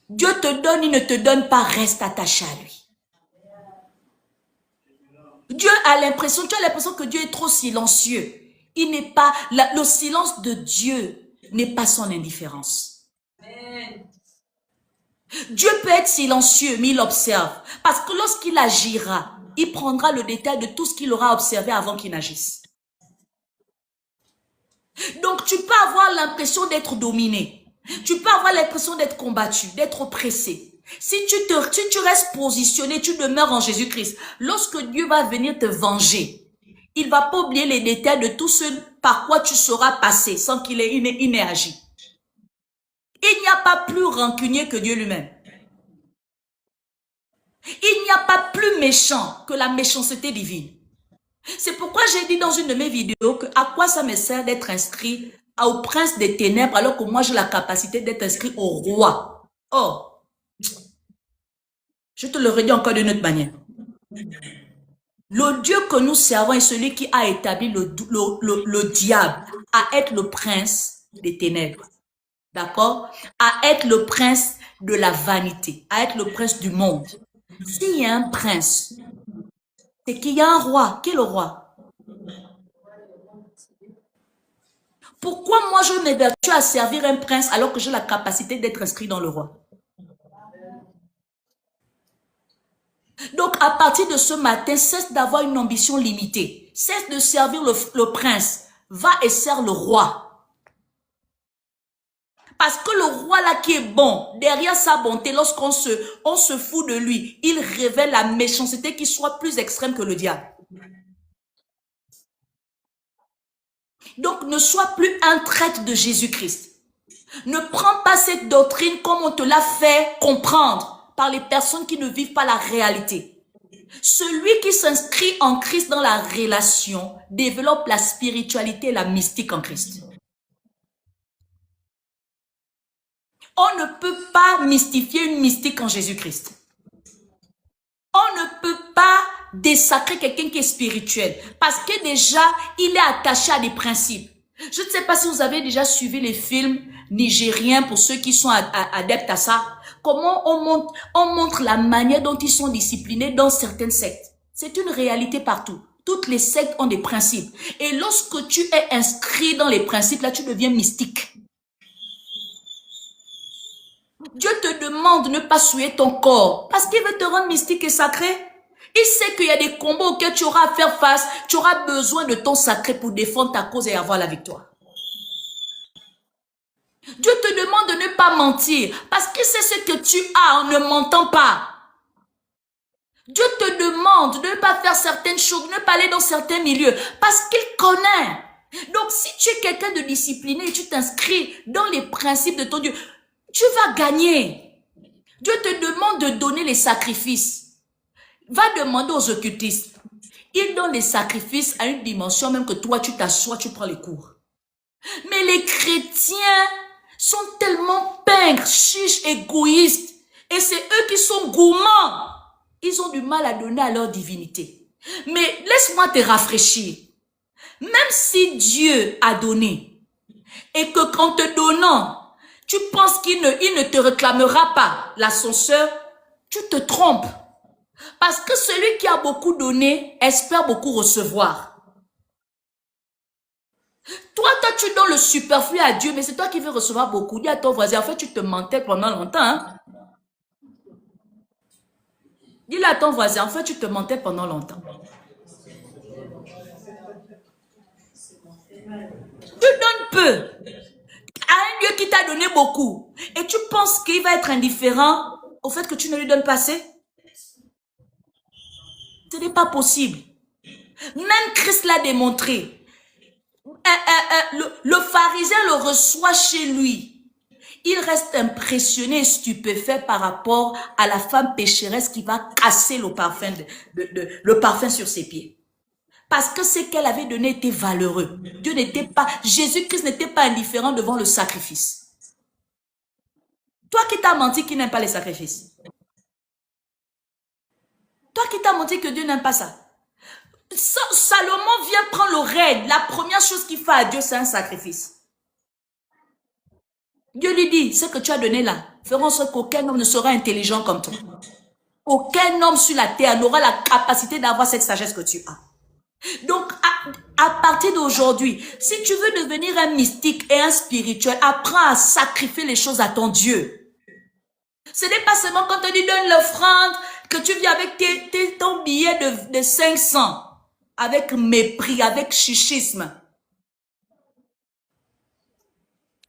Speaker 1: Dieu te donne, il ne te donne pas, reste attaché à lui. Dieu a l'impression, tu as l'impression que Dieu est trop silencieux. Il n'est pas, le silence de Dieu n'est pas son indifférence. Dieu peut être silencieux, mais il observe. Parce que lorsqu'il agira, il prendra le détail de tout ce qu'il aura observé avant qu'il n'agisse. Donc tu peux avoir l'impression d'être dominé. Tu peux avoir l'impression d'être combattu, d'être oppressé. Si tu restes positionné, tu demeures en Jésus-Christ. Lorsque Dieu va venir te venger, il ne va pas oublier les détails de tout ce par quoi tu seras passé sans qu'il ait agi. Il n'y a pas plus rancunier que Dieu lui-même. Il n'y a pas plus méchant que la méchanceté divine. C'est pourquoi j'ai dit dans une de mes vidéos que à quoi ça me sert d'être inscrit au prince des ténèbres alors que moi j'ai la capacité d'être inscrit au roi. Oh, je te le redis encore d'une autre manière. Le Dieu que nous servons est celui qui a établi le diable à être le prince des ténèbres. D'accord? À être le prince de la vanité, à être le prince du monde. S'il y a un prince, c'est qu'il y a un roi. Qui est le roi? Pourquoi moi je m'évertue à servir un prince alors que j'ai la capacité d'être inscrit dans le roi? Donc à partir de ce matin, cesse d'avoir une ambition limitée. Cesse de servir le prince. Va et sers le roi. Parce que le roi là qui est bon, derrière sa bonté, lorsqu'on se fout de lui, il révèle la méchanceté qui soit plus extrême que le diable. Donc ne sois plus un traître de Jésus-Christ. Ne prends pas cette doctrine comme on te l'a fait comprendre par les personnes qui ne vivent pas la réalité. Celui qui s'inscrit en Christ dans la relation développe la spiritualité et la mystique en Christ. On ne peut pas mystifier une mystique en Jésus-Christ. On ne peut pas désacrer quelqu'un qui est spirituel. Parce que déjà, il est attaché à des principes. Je ne sais pas si vous avez déjà suivi les films nigériens pour ceux qui sont adeptes à ça. Comment on montre la manière dont ils sont disciplinés dans certaines sectes. C'est une réalité partout. Toutes les sectes ont des principes. Et lorsque tu es inscrit dans les principes, là, tu deviens mystique. Dieu te demande de ne pas souiller ton corps parce qu'il veut te rendre mystique et sacré. Il sait qu'il y a des combats auxquels tu auras à faire face. Tu auras besoin de ton sacré pour défendre ta cause et avoir la victoire. Dieu te demande de ne pas mentir parce qu'il sait ce que tu as en ne mentant pas. Dieu te demande de ne pas faire certaines choses, de ne pas aller dans certains milieux parce qu'il connaît. Donc si tu es quelqu'un de discipliné et tu t'inscris dans les principes de ton Dieu, tu vas gagner. Dieu te demande de donner les sacrifices. Va demander aux occultistes. Ils donnent les sacrifices à une dimension même que toi, tu t'assois, tu prends les cours. Mais les chrétiens sont tellement pingres, chiches, égoïstes. Et c'est eux qui sont gourmands. Ils ont du mal à donner à leur divinité. Mais laisse-moi te rafraîchir. Même si Dieu a donné, et que qu'en te donnant, tu penses qu'il ne te réclamera pas l'ascenseur, tu te trompes. Parce que celui qui a beaucoup donné espère beaucoup recevoir. Toi, tu donnes le superflu à Dieu, mais c'est toi qui veux recevoir beaucoup. Dis à ton voisin, en fait, tu te mentais pendant longtemps. Hein? Dis-le à ton voisin, en fait, tu te mentais pendant longtemps. Tu donnes peu à un Dieu qui t'a donné beaucoup. Et tu penses qu'il va être indifférent au fait que tu ne lui donnes pas assez? Ce n'est pas possible. Même Christ l'a démontré. Le pharisien le reçoit chez lui. Il reste impressionné et stupéfait par rapport à la femme pécheresse qui va casser le parfum sur ses pieds. Parce que ce qu'elle avait donné était valeureux. Jésus-Christ n'était pas indifférent devant le sacrifice. Toi qui t'as menti qui n'aime pas les sacrifices. Toi qui t'as menti que Dieu n'aime pas ça. Salomon vient prendre le règne. La première chose qu'il fait à Dieu, c'est un sacrifice. Dieu lui dit, ce que tu as donné là, ferons en sorte qu'aucun homme ne sera intelligent comme toi. Aucun homme sur la terre n'aura la capacité d'avoir cette sagesse que tu as. Donc, à partir d'aujourd'hui, si tu veux devenir un mystique et un spirituel, apprends à sacrifier les choses à ton Dieu. Ce n'est pas seulement quand on dit donne l'offrande, que tu viens avec ton billet de 500, avec mépris, avec chichisme,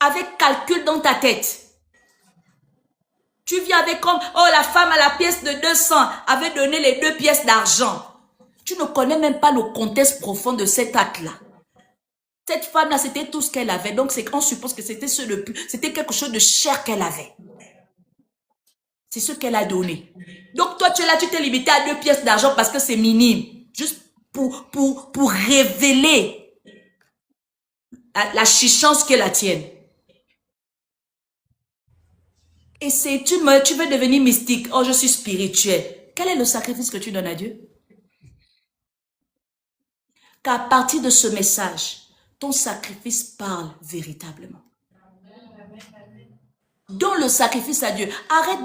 Speaker 1: avec calcul dans ta tête. Tu viens avec comme, oh la femme à la pièce de 200 avait donné les 2 pièces d'argent. Tu ne connais même pas le contexte profond de cet acte-là. Cette femme-là, c'était tout ce qu'elle avait. Donc, on suppose que c'était quelque chose de cher qu'elle avait. C'est ce qu'elle a donné. Donc, toi, tu es là, tu t'es limité à 2 pièces d'argent parce que c'est minime. Juste pour révéler la chichance qui est la tienne. Et tu veux devenir mystique. Oh, je suis spirituel. Quel est le sacrifice que tu donnes à Dieu? Qu'à partir de ce message, ton sacrifice parle véritablement. Donne le sacrifice à Dieu. Arrête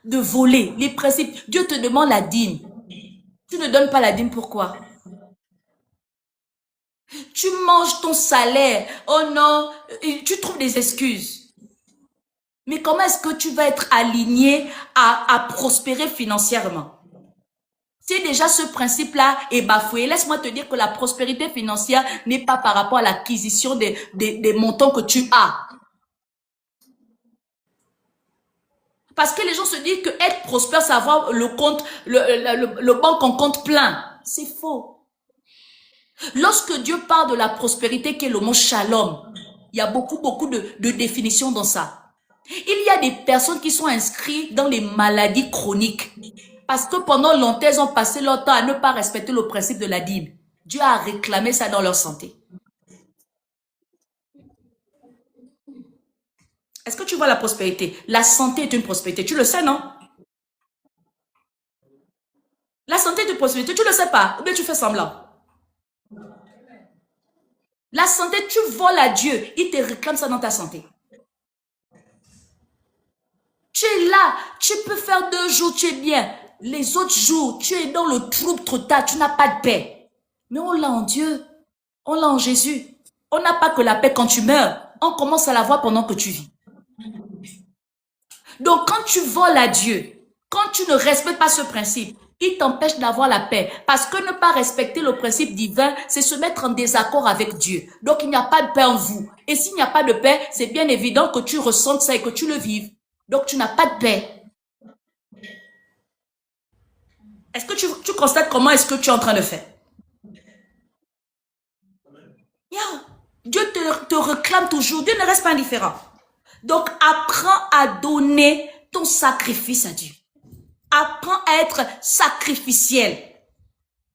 Speaker 1: de voler les principes. Dieu te demande la dîme. Tu ne donnes pas la dîme, pourquoi? Tu manges ton salaire. Oh non, tu trouves des excuses. Mais comment est-ce que tu vas être aligné à prospérer financièrement? Si déjà ce principe-là est bafoué, laisse-moi te dire que la prospérité financière n'est pas par rapport à l'acquisition des montants que tu as. Parce que les gens se disent que être prospère, c'est avoir le banque en compte plein. C'est faux. Lorsque Dieu parle de la prospérité, qui est le mot shalom, il y a beaucoup de définitions dans ça. Il y a des personnes qui sont inscrites dans les maladies chroniques. Parce que pendant longtemps, elles ont passé leur temps à ne pas respecter le principe de la dîme. Dieu a réclamé ça dans leur santé. Est-ce que tu vois la prospérité? La santé est une prospérité. Tu le sais, non? La santé est une prospérité. Tu ne le sais pas. Ou bien tu fais semblant. La santé, tu voles à Dieu. Il te réclame ça dans ta santé. Tu es là. Tu peux faire 2 jours, tu es bien. Les autres jours, tu es dans le trouble total, tu n'as pas de paix. Mais on l'a en Dieu, on l'a en Jésus. On n'a pas que la paix quand tu meurs, on commence à la voir pendant que tu vis. Donc quand tu voles à Dieu, quand tu ne respectes pas ce principe, il t'empêche d'avoir la paix. Parce que ne pas respecter le principe divin, c'est se mettre en désaccord avec Dieu. Donc il n'y a pas de paix en vous. Et s'il n'y a pas de paix, c'est bien évident que tu ressentes ça et que tu le vives. Donc tu n'as pas de paix. Est-ce que tu constates comment est-ce que tu es en train de faire? Yeah. Dieu te réclame toujours. Dieu ne reste pas indifférent. Donc, apprends à donner ton sacrifice à Dieu. Apprends à être sacrificiel.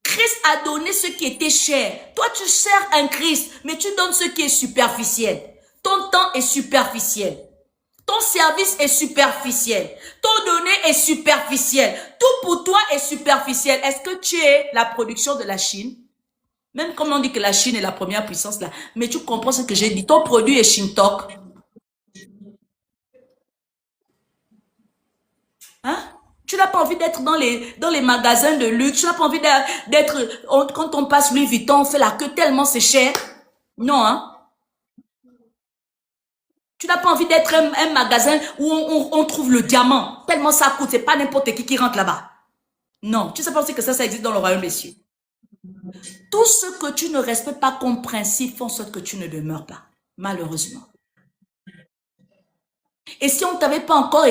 Speaker 1: Christ a donné ce qui était cher. Toi, tu sers un Christ, mais tu donnes ce qui est superficiel. Ton temps est superficiel. Ton service est superficiel. Ton donné est superficiel. Tout pour toi est superficiel. Est-ce que tu es la production de la Chine? Même comme on dit que la Chine est la première puissance là. Mais tu comprends ce que j'ai dit. Ton produit est Shintok. Hein? Tu n'as pas envie d'être dans les magasins de luxe. Tu n'as pas envie d'être, quand on passe Louis Vuitton, on fait la queue tellement c'est cher. Non, hein. Tu n'as pas envie d'être un magasin où on trouve le diamant. Tellement ça coûte. C'est pas n'importe qui rentre là-bas. Non. Tu sais pas aussi que ça existe dans le royaume des cieux. Tout ce que tu ne respectes pas comme principe font en sorte que tu ne demeures pas. Malheureusement. Et si on ne t'avait pas encore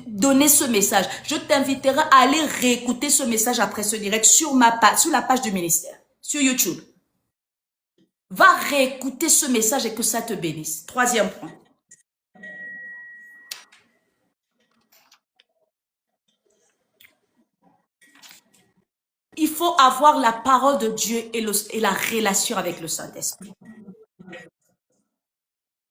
Speaker 1: donné ce message, je t'inviterai à aller réécouter ce message après ce direct sur la page du ministère, sur YouTube. Va réécouter ce message et que ça te bénisse. Troisième point. Il faut avoir la parole de Dieu et la relation avec le Saint-Esprit.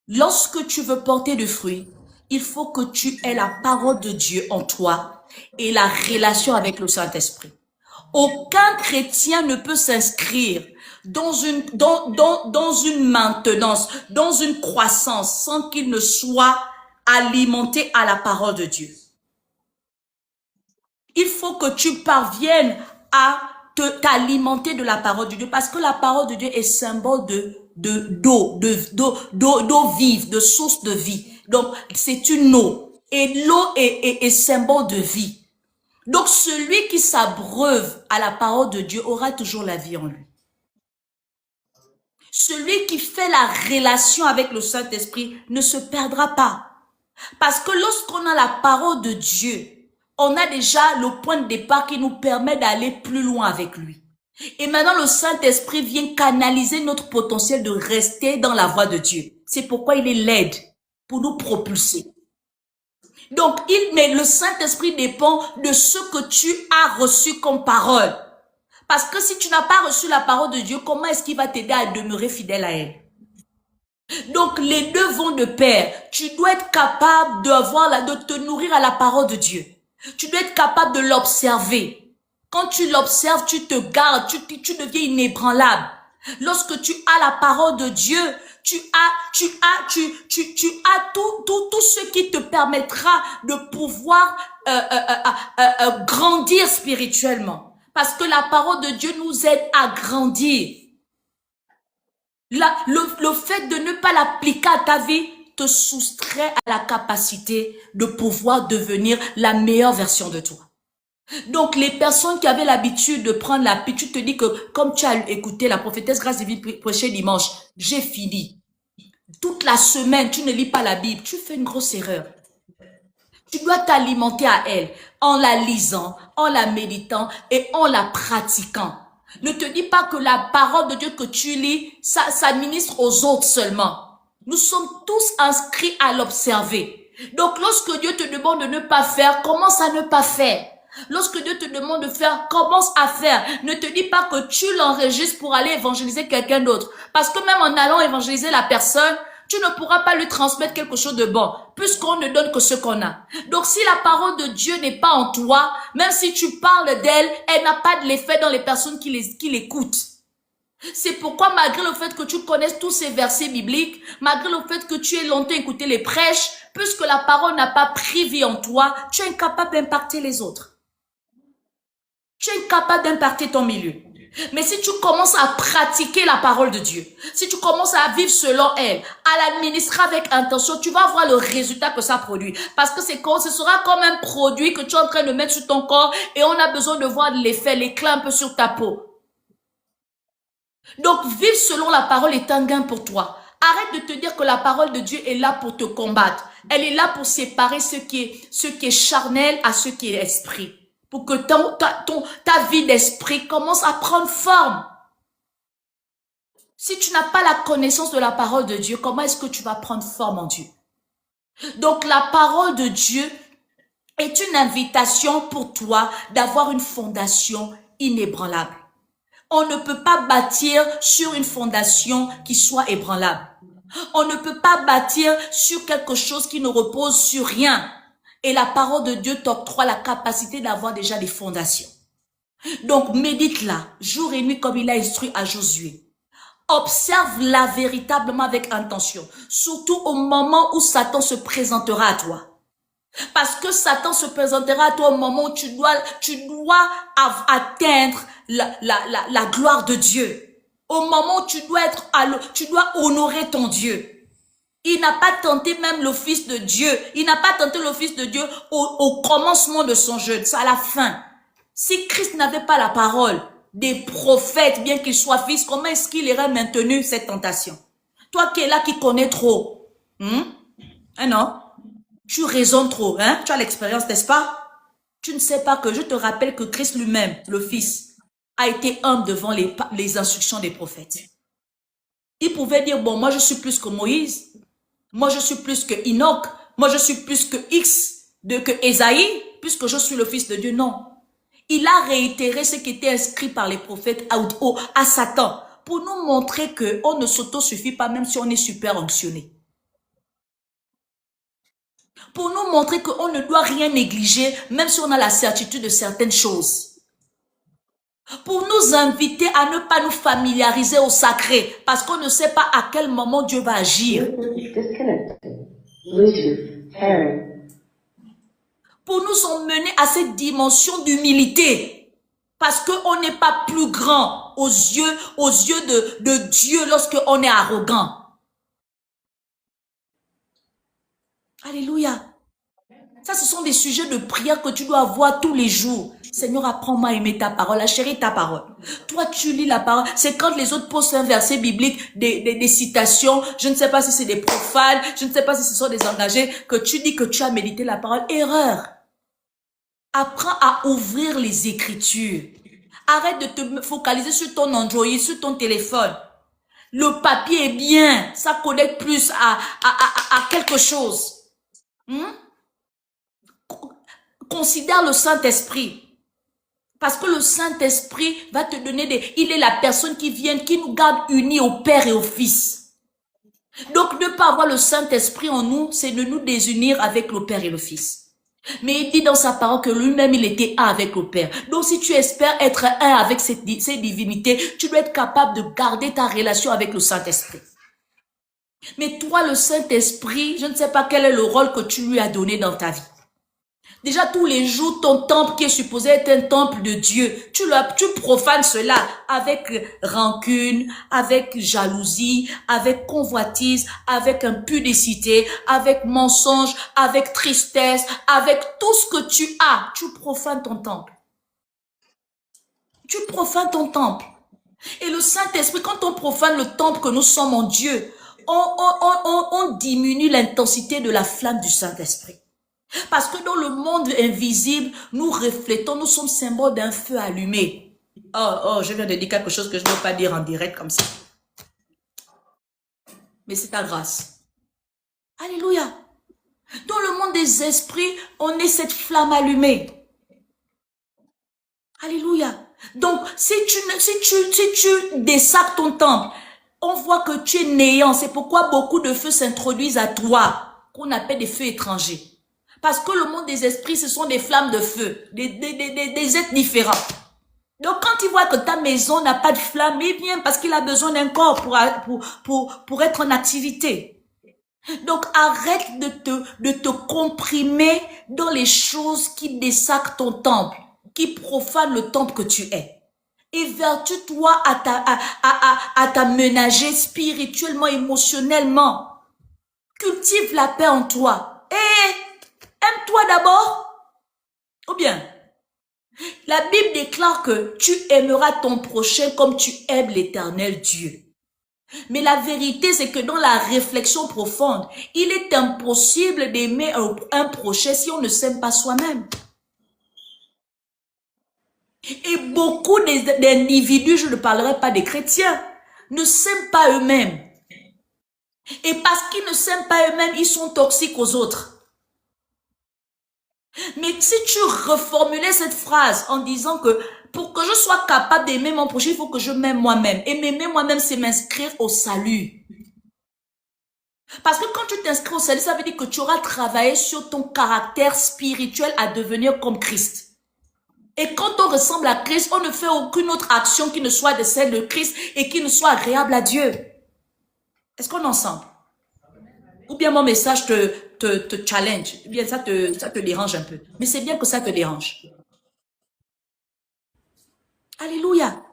Speaker 1: Lorsque tu veux porter du fruit, il faut que tu aies la parole de Dieu en toi et la relation avec le Saint-Esprit. Aucun chrétien ne peut s'inscrire dans une maintenance, dans une croissance sans qu'il ne soit alimenté à la parole de Dieu. Il faut que tu parviennes à t'alimenter de la parole de Dieu parce que la parole de Dieu est symbole d'eau vive, de source de vie. Donc, c'est une eau. Et l'eau est symbole de vie. Donc, celui qui s'abreuve à la parole de Dieu aura toujours la vie en lui. Celui qui fait la relation avec le Saint-Esprit ne se perdra pas. Parce que lorsqu'on a la parole de Dieu, on a déjà le point de départ qui nous permet d'aller plus loin avec lui. Et maintenant, le Saint-Esprit vient canaliser notre potentiel de rester dans la voie de Dieu. C'est pourquoi il est l'aide pour nous propulser. Donc, mais le Saint-Esprit dépend de ce que tu as reçu comme parole. Parce que si tu n'as pas reçu la parole de Dieu, comment est-ce qu'il va t'aider à demeurer fidèle à elle? Donc, les deux vont de pair. Tu dois être capable de te nourrir à la parole de Dieu. Tu dois être capable de l'observer. Quand tu l'observes, tu te gardes, tu deviens inébranlable. Lorsque tu as la parole de Dieu, tu as tout ce qui te permettra de pouvoir grandir spirituellement. Parce que la parole de Dieu nous aide à grandir. Le fait de ne pas l'appliquer à ta vie te soustrait à la capacité de pouvoir devenir la meilleure version de toi. Donc, les personnes qui avaient l'habitude de prendre la Bible, tu te dis que comme tu as écouté la prophétesse Grâce Divine prêcher dimanche, j'ai fini. Toute la semaine, tu ne lis pas la Bible, tu fais une grosse erreur. Tu dois t'alimenter à elle en la lisant, en la méditant et en la pratiquant. Ne te dis pas que la parole de Dieu que tu lis, ça s'administre aux autres seulement. Nous sommes tous inscrits à l'observer. Donc, lorsque Dieu te demande de ne pas faire, commence à ne pas faire. Lorsque Dieu te demande de faire, commence à faire. Ne te dis pas que tu l'enregistres pour aller évangéliser quelqu'un d'autre. Parce que même en allant évangéliser la personne, tu ne pourras pas lui transmettre quelque chose de bon, puisqu'on ne donne que ce qu'on a. Donc, si la parole de Dieu n'est pas en toi, même si tu parles d'elle, elle n'a pas de l'effet dans les personnes qui l'écoutent. C'est pourquoi, malgré le fait que tu connaisses tous ces versets bibliques, malgré le fait que tu aies longtemps écouté les prêches, puisque la parole n'a pas pris vie en toi, tu es incapable d'impacter les autres. Tu es incapable d'impacter ton milieu. Mais si tu commences à pratiquer la parole de Dieu, si tu commences à vivre selon elle, à l'administrer avec intention, tu vas voir le résultat que ça produit. Parce que ce sera comme un produit que tu es en train de mettre sur ton corps et on a besoin de voir l'effet, l'éclat un peu sur ta peau. Donc, vivre selon la parole est un gain pour toi. Arrête de te dire que la parole de Dieu est là pour te combattre. Elle est là pour séparer ce qui est charnel à ce qui est esprit. Pour que ta vie d'esprit commence à prendre forme. Si tu n'as pas la connaissance de la parole de Dieu, comment est-ce que tu vas prendre forme en Dieu? Donc, la parole de Dieu est une invitation pour toi d'avoir une fondation inébranlable. On ne peut pas bâtir sur une fondation qui soit ébranlable. On ne peut pas bâtir sur quelque chose qui ne repose sur rien. Et la parole de Dieu t'octroie la capacité d'avoir déjà des fondations. Donc, médite-la, jour et nuit, comme il a instruit à Josué. Observe-la véritablement avec intention, surtout au moment où Satan se présentera à toi. Parce que Satan se présentera à toi au moment où tu dois atteindre la gloire de Dieu. Au moment où tu dois honorer ton Dieu. Il n'a pas tenté même le Fils de Dieu. Il n'a pas tenté le Fils de Dieu au commencement de son jeûne. C'est à la fin. Si Christ n'avait pas la parole des prophètes, bien qu'il soit fils, comment est-ce qu'il aurait maintenu cette tentation? Toi qui es là, qui connais trop. Hein, non? Tu raisonnes trop. Hein? Tu as l'expérience, n'est-ce pas? Tu ne sais pas que je te rappelle que Christ lui-même, le Fils, a été humble devant les instructions des prophètes. Il pouvait dire, bon, moi je suis plus que Moïse. Moi je suis plus que Enoch. Moi je suis plus que que Ésaïe, puisque je suis le Fils de Dieu. Non. Il a réitéré ce qui était inscrit par les prophètes à Satan, pour nous montrer qu'on ne s'auto-suffit pas même si on est super onctionné. Pour nous montrer qu'on ne doit rien négliger, même si on a la certitude de certaines choses. Pour nous inviter à ne pas nous familiariser au sacré, parce qu'on ne sait pas à quel moment Dieu va agir. Pour nous emmener à cette dimension d'humilité, parce qu'on n'est pas plus grand aux yeux de Dieu lorsqu'on est arrogant. Alléluia. Ça, ce sont des sujets de prière que tu dois avoir tous les jours. Seigneur, apprends-moi à aimer ta parole, à chérir ta parole. Toi, tu lis la parole. C'est quand les autres posent un verset biblique, des citations, je ne sais pas si c'est des profanes, je ne sais pas si ce sont des engagés, que tu dis que tu as médité la parole. Erreur. Apprends à ouvrir les Écritures. Arrête de te focaliser sur ton Android, sur ton téléphone. Le papier est bien, ça connecte plus à quelque chose. Considère le Saint-Esprit. Parce que le Saint-Esprit va te donner il est la personne qui nous garde unis au Père et au Fils. Donc, ne pas avoir le Saint-Esprit en nous, c'est de nous désunir avec le Père et le Fils. Mais il dit dans sa parole que lui-même, il était un avec le Père. Donc, si tu espères être un avec ces divinités, tu dois être capable de garder ta relation avec le Saint-Esprit. Mais toi, le Saint-Esprit, je ne sais pas quel est le rôle que tu lui as donné dans ta vie. Déjà, tous les jours, ton temple qui est supposé être un temple de Dieu, tu profanes cela avec rancune, avec jalousie, avec convoitise, avec impudicité, avec mensonge, avec tristesse, avec tout ce que tu as. Tu profanes ton temple. Tu profanes ton temple. Et le Saint-Esprit, quand on profane le temple que nous sommes en Dieu, on diminue l'intensité de la flamme du Saint-Esprit. Parce que dans le monde invisible, nous reflétons, nous sommes symboles d'un feu allumé. Oh, je viens de dire quelque chose que je ne dois pas dire en direct comme ça. Mais c'est ta grâce. Alléluia. Dans le monde des esprits, on est cette flamme allumée. Alléluia. Donc, si tu dessacs ton temple, on voit que tu es néant. C'est pourquoi beaucoup de feux s'introduisent à toi, qu'on appelle des feux étrangers. Parce que le monde des esprits, ce sont des flammes de feu, des êtres différents. Donc, quand il voit que ta maison n'a pas de flamme, il vient parce qu'il a besoin d'un corps pour être en activité. Donc, arrête de te comprimer dans les choses qui dessacrent ton temple, qui profanent le temple que tu es. Évertue-toi à t'aménager spirituellement, émotionnellement. Cultive la paix en toi. Et aime-toi d'abord. Ou bien, la Bible déclare que tu aimeras ton prochain comme tu aimes l'Éternel Dieu. Mais la vérité, c'est que dans la réflexion profonde, il est impossible d'aimer un prochain si on ne s'aime pas soi-même. Et beaucoup d'individus, je ne parlerai pas des chrétiens, ne s'aiment pas eux-mêmes. Et parce qu'ils ne s'aiment pas eux-mêmes, ils sont toxiques aux autres. Mais si tu reformulais cette phrase en disant que pour que je sois capable d'aimer mon prochain, il faut que je m'aime moi-même. Et m'aimer moi-même, c'est m'inscrire au salut. Parce que quand tu t'inscris au salut, ça veut dire que tu auras travaillé sur ton caractère spirituel à devenir comme Christ. Et quand on ressemble à Christ, on ne fait aucune autre action qui ne soit de celle de Christ et qui ne soit agréable à Dieu. Est-ce qu'on est ensemble? Ou bien mon message te challenge. Ou bien ça te dérange un peu. Mais c'est bien que ça te dérange. Alléluia.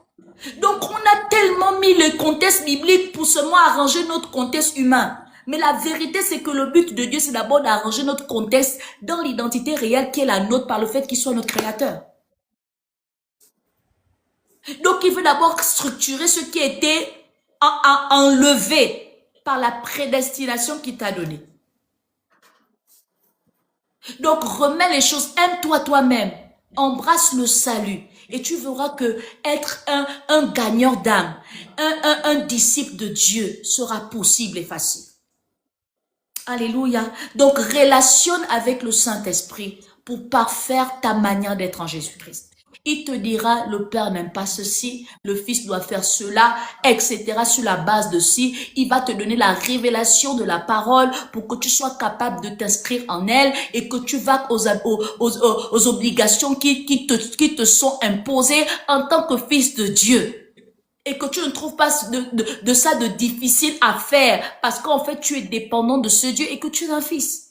Speaker 1: Donc, on a tellement mis le contexte biblique pour seulement arranger notre contexte humain. Mais la vérité, c'est que le but de Dieu, c'est d'abord d'arranger notre contexte dans l'identité réelle qui est la nôtre par le fait qu'il soit notre créateur. Donc, il veut d'abord structurer ce qui a été enlevé par la prédestination qu'il t'a donnée. Donc, remets les choses, aime-toi toi-même, embrasse le salut. Et tu verras que être un gagnant d'âme, un disciple de Dieu sera possible et facile. Alléluia. Donc, relationne avec le Saint-Esprit pour parfaire ta manière d'être en Jésus-Christ. Il te dira, le Père n'aime pas ceci, le Fils doit faire cela, etc. Sur la base de ci, il va te donner la révélation de la parole pour que tu sois capable de t'inscrire en elle et que tu vas aux obligations qui te sont imposées en tant que fils de Dieu. Et que tu ne trouves pas de ça de difficile à faire parce qu'en fait, tu es dépendant de ce Dieu et que tu es un fils.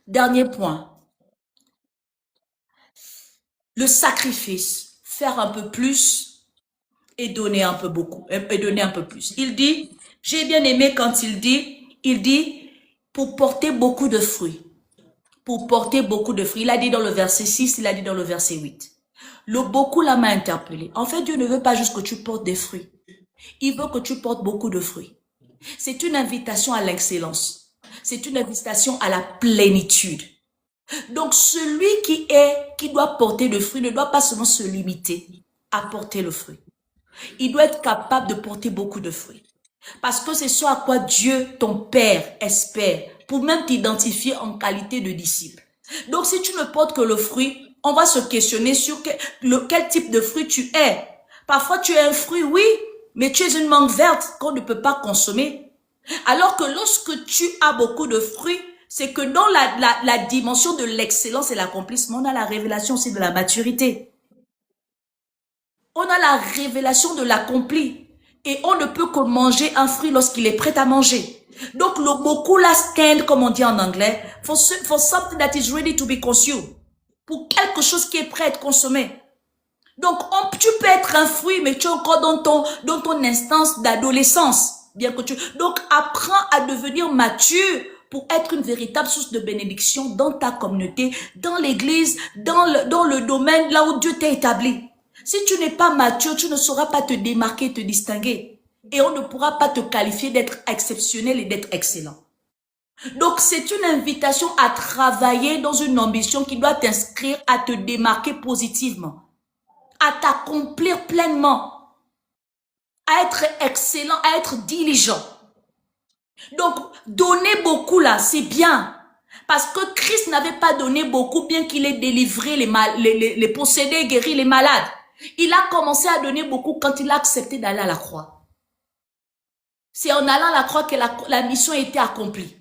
Speaker 1: Dernier point. Le sacrifice, faire un peu plus et donner un peu beaucoup, et donner un peu plus. Il dit, j'ai bien aimé quand il dit, pour porter beaucoup de fruits. Pour porter beaucoup de fruits. Il a dit dans le verset 6, il a dit dans le verset 8. Le beaucoup là m'a interpellé. En fait, Dieu ne veut pas juste que tu portes des fruits. Il veut que tu portes beaucoup de fruits. C'est une invitation à l'excellence. C'est une invitation à la plénitude. Donc, celui qui doit porter le fruit ne doit pas seulement se limiter à porter le fruit. Il doit être capable de porter beaucoup de fruits. Parce que c'est ce à quoi Dieu, ton Père, espère pour même t'identifier en qualité de disciple. Donc, si tu ne portes que le fruit, on va se questionner sur quel type de fruit tu es. Parfois, tu es un fruit, oui, mais tu es une mangue verte qu'on ne peut pas consommer. Alors que lorsque tu as beaucoup de fruits, c'est que dans la dimension de l'excellence et l'accomplissement, on a la révélation aussi de la maturité. On a la révélation de l'accompli. Et on ne peut que manger un fruit lorsqu'il est prêt à manger. Donc, le beaucoup la stand, comme on dit en anglais, for something that is ready to be consumed. Pour quelque chose qui est prêt à être consommé. Donc, tu peux être un fruit, mais tu es encore dans ton instance d'adolescence. Bien que donc, apprends à devenir mature pour être une véritable source de bénédiction dans ta communauté, dans l'église, dans le domaine là où Dieu t'a établi. Si tu n'es pas mature, tu ne sauras pas te démarquer, te distinguer. Et on ne pourra pas te qualifier d'être exceptionnel et d'être excellent. Donc, c'est une invitation à travailler dans une ambition qui doit t'inscrire à te démarquer positivement, à t'accomplir pleinement, à être excellent, à être diligent. Donc, donner beaucoup là, c'est bien. Parce que Christ n'avait pas donné beaucoup, bien qu'il ait délivré les possédés, guéri les malades. Il a commencé à donner beaucoup quand il a accepté d'aller à la croix. C'est en allant à la croix que la mission a été accomplie.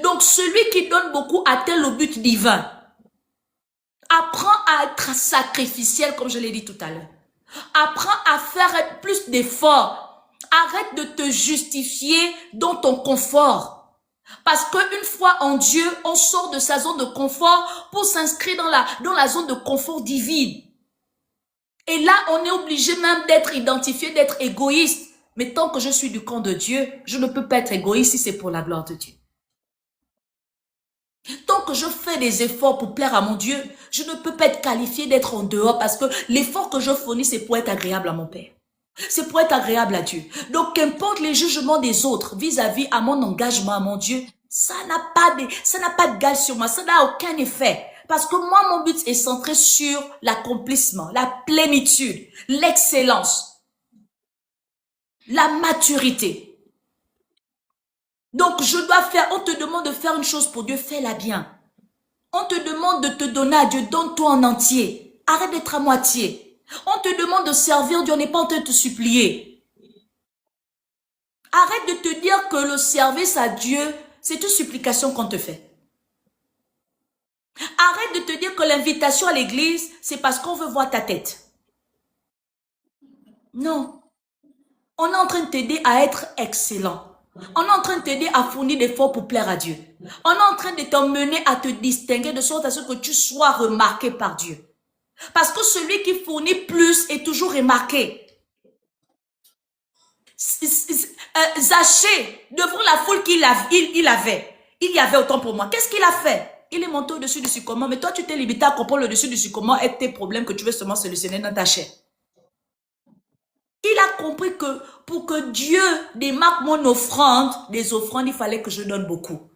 Speaker 1: Donc, celui qui donne beaucoup atteint le but divin. Apprends à être sacrificiel, comme je l'ai dit tout à l'heure. Apprends à faire plus d'efforts. Arrête de te justifier dans ton confort. Parce qu'une fois en Dieu, on sort de sa zone de confort pour s'inscrire dans la zone de confort divine. Et là, on est obligé même d'être identifié, d'être égoïste. Mais tant que je suis du camp de Dieu, je ne peux pas être égoïste si c'est pour la gloire de Dieu. Tant que je fais des efforts pour plaire à mon Dieu, je ne peux pas être qualifié d'être en dehors parce que l'effort que je fournis, c'est pour être agréable à mon Père. C'est pour être agréable à Dieu. Donc, qu'importe les jugements des autres vis-à-vis à mon engagement à mon Dieu, ça n'a pas de gage sur moi, ça n'a aucun effet. Parce que moi, mon but est centré sur l'accomplissement, la plénitude, l'excellence, la maturité. Donc, on te demande de faire une chose pour Dieu, fais-la bien. On te demande de te donner à Dieu, donne-toi en entier. Arrête d'être à moitié. On te demande de servir Dieu, on n'est pas en train de te supplier. Arrête de te dire que le service à Dieu, c'est une supplication qu'on te fait. Arrête de te dire que l'invitation à l'église, c'est parce qu'on veut voir ta tête. Non. On est en train de t'aider à être excellent. On est en train de t'aider à fournir des efforts pour plaire à Dieu. On est en train de t'emmener à te distinguer de sorte à ce que tu sois remarqué par Dieu. Parce que celui qui fournit plus est toujours remarqué. Zachée, devant la foule qu'il avait, il y avait autant pour moi. Qu'est-ce qu'il a fait? Il est monté au-dessus du sycomore, mais toi tu t'es limité à comprendre le dessus du sycomore et tes problèmes que tu veux seulement solutionner dans ta chair. Il a compris que pour que Dieu démarque mon offrande, des offrandes, il fallait que je donne beaucoup.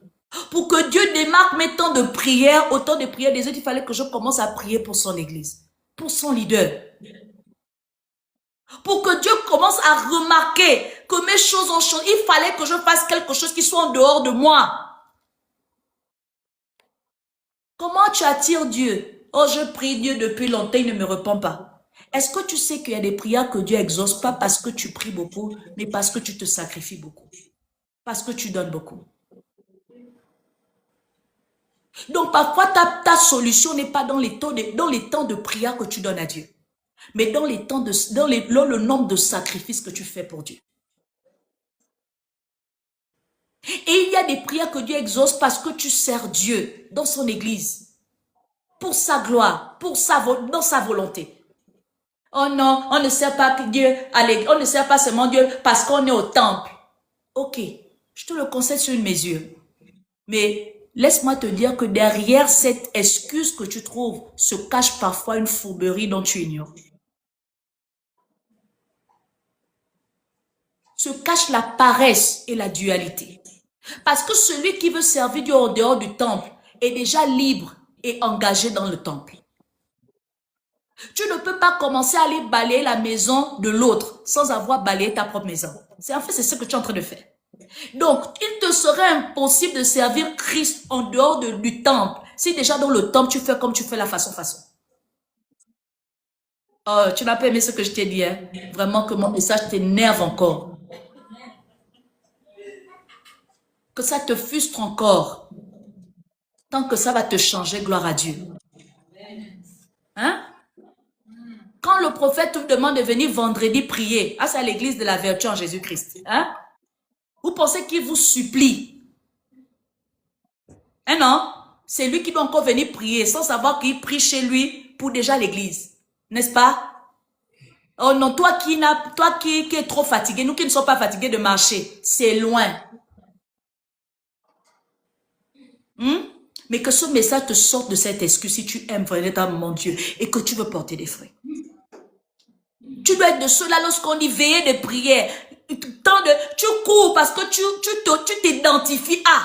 Speaker 1: Pour que Dieu démarque mes temps de prière, autant de prières des autres, il fallait que je commence à prier pour son église, pour son leader. Pour que Dieu commence à remarquer que mes choses ont changé, il fallait que je fasse quelque chose qui soit en dehors de moi. Comment tu attires Dieu? Oh, je prie Dieu depuis longtemps, il ne me répond pas. Est-ce que tu sais qu'il y a des prières que Dieu exauce pas parce que tu pries beaucoup, mais parce que tu te sacrifies beaucoup, parce que tu donnes beaucoup? Donc parfois ta solution n'est pas dans les temps de prière que tu donnes à Dieu, mais dans le nombre de sacrifices que tu fais pour Dieu. Et il y a des prières que Dieu exauce parce que tu sers Dieu dans son église, pour sa gloire, dans sa volonté. Oh non, on ne sert pas Dieu à l'église, on ne sert pas seulement Dieu parce qu'on est au temple. Ok, je te le concède sur une mesure. Mais laisse-moi te dire que derrière cette excuse que tu trouves se cache parfois une fourberie dont tu ignores. Se cache la paresse et la dualité. Parce que celui qui veut servir Dieu en dehors du temple est déjà libre et engagé dans le temple. Tu ne peux pas commencer à aller balayer la maison de l'autre sans avoir balayé ta propre maison. En fait, c'est ce que tu es en train de faire. Donc, il te serait impossible de servir Christ en dehors du temple. Si déjà dans le temple, tu fais comme tu fais la façon. Oh, tu n'as pas aimé ce que je t'ai dit, hein? Vraiment que mon message t'énerve encore. Que ça te frustre encore. Tant que ça va te changer, gloire à Dieu. Hein? Quand le prophète vous demande de venir vendredi prier, c'est à l'église de la vertu en Jésus-Christ. Hein? Vous pensez qu'il vous supplie? Hein non? C'est lui qui doit encore venir prier sans savoir qu'il prie chez lui pour déjà l'église. N'est-ce pas? Oh non, toi qui es trop fatigué, nous qui ne sommes pas fatigués de marcher, c'est loin. Mais que ce message te sorte de cette excuse si tu aimes véritablement Dieu et que tu veux porter des fruits. Tu dois être de ceux-là lorsqu'on dit veiller de prière. Tu cours parce que tu t'identifies à.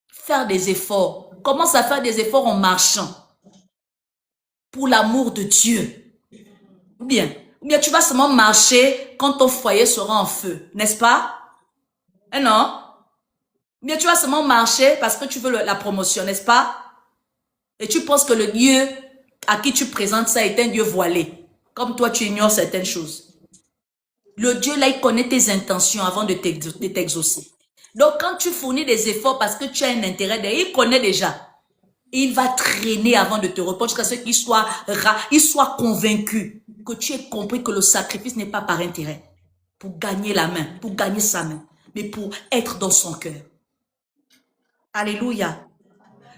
Speaker 1: Faire des efforts. Commence à faire des efforts en marchant. Pour l'amour de Dieu. Ou bien tu vas seulement marcher quand ton foyer sera en feu. N'est-ce pas? Non? Ou bien tu vas seulement marcher parce que tu veux la promotion. N'est-ce pas? Et tu penses que le Dieu à qui tu présentes ça est un Dieu voilé. Comme toi, tu ignores certaines choses. Le Dieu là, il connaît tes intentions avant de t'exaucer. Donc, quand tu fournis des efforts parce que tu as un intérêt, il connaît déjà. Il va traîner avant de te répondre jusqu'à ce qu'il soit convaincu que tu aies compris que le sacrifice n'est pas par intérêt. Pour gagner la main, pour gagner sa main, mais pour être dans son cœur. Alléluia.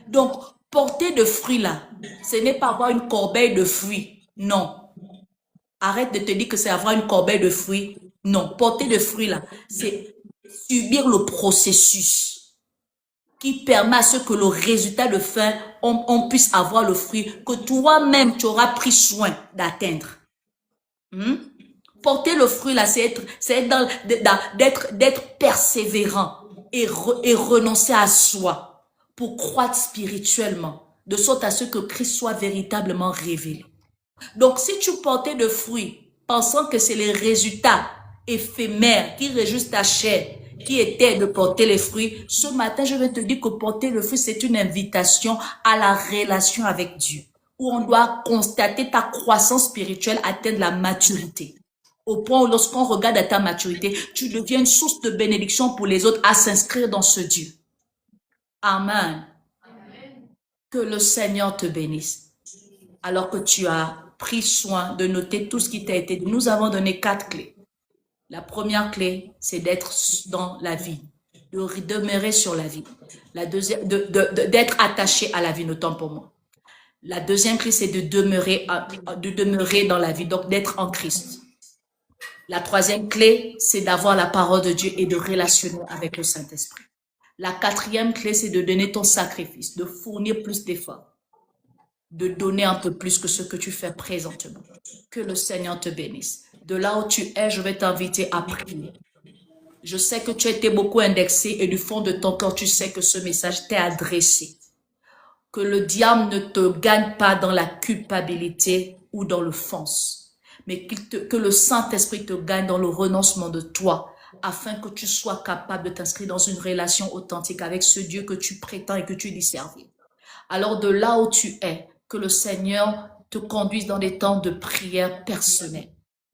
Speaker 1: Donc, porter de fruits là, ce n'est pas avoir une corbeille de fruits. Non. Arrête de te dire que c'est avoir une corbeille de fruits. Non. Porter de fruits là, c'est subir le processus qui permet à ce que le résultat de fin, on puisse avoir le fruit que toi-même tu auras pris soin d'atteindre. Porter le fruit là, c'est d'être persévérant et renoncer à soi pour croître spirituellement, de sorte à ce que Christ soit véritablement révélé. Donc, si tu portais de fruits, pensant que c'est les résultats éphémères qui réjouissent ta chair, qui étaient de porter les fruits, ce matin, je vais te dire que porter le fruit, c'est une invitation à la relation avec Dieu, où on doit constater ta croissance spirituelle, atteindre la maturité. Au point où lorsqu'on regarde à ta maturité, tu deviens une source de bénédiction pour les autres à s'inscrire dans ce Dieu. Amen. Amen. Que le Seigneur te bénisse. Alors que tu as pris soin de noter tout ce qui t'a été dit. Nous avons donné 4 clés. La première clé, c'est d'être dans la vie, de demeurer sur la vie. La deuxième, d'être attaché à la vie, notamment pour moi. La deuxième clé, c'est de demeurer dans la vie, donc d'être en Christ. La troisième clé, c'est d'avoir la parole de Dieu et de relationner avec le Saint-Esprit. La quatrième clé, c'est de donner ton sacrifice, de fournir plus d'efforts, de donner un peu plus que ce que tu fais présentement. Que le Seigneur te bénisse. De là où tu es, je vais t'inviter à prier. Je sais que tu as été beaucoup indexé et du fond de ton cœur, tu sais que ce message t'est adressé. Que le diable ne te gagne pas dans la culpabilité ou dans l'offense, mais que le Saint-Esprit te gagne dans le renoncement de toi, afin que tu sois capable de t'inscrire dans une relation authentique avec ce Dieu que tu prétends et que tu dis servir. Alors de là où tu es, que le Seigneur te conduise dans des temps de prière personnelle.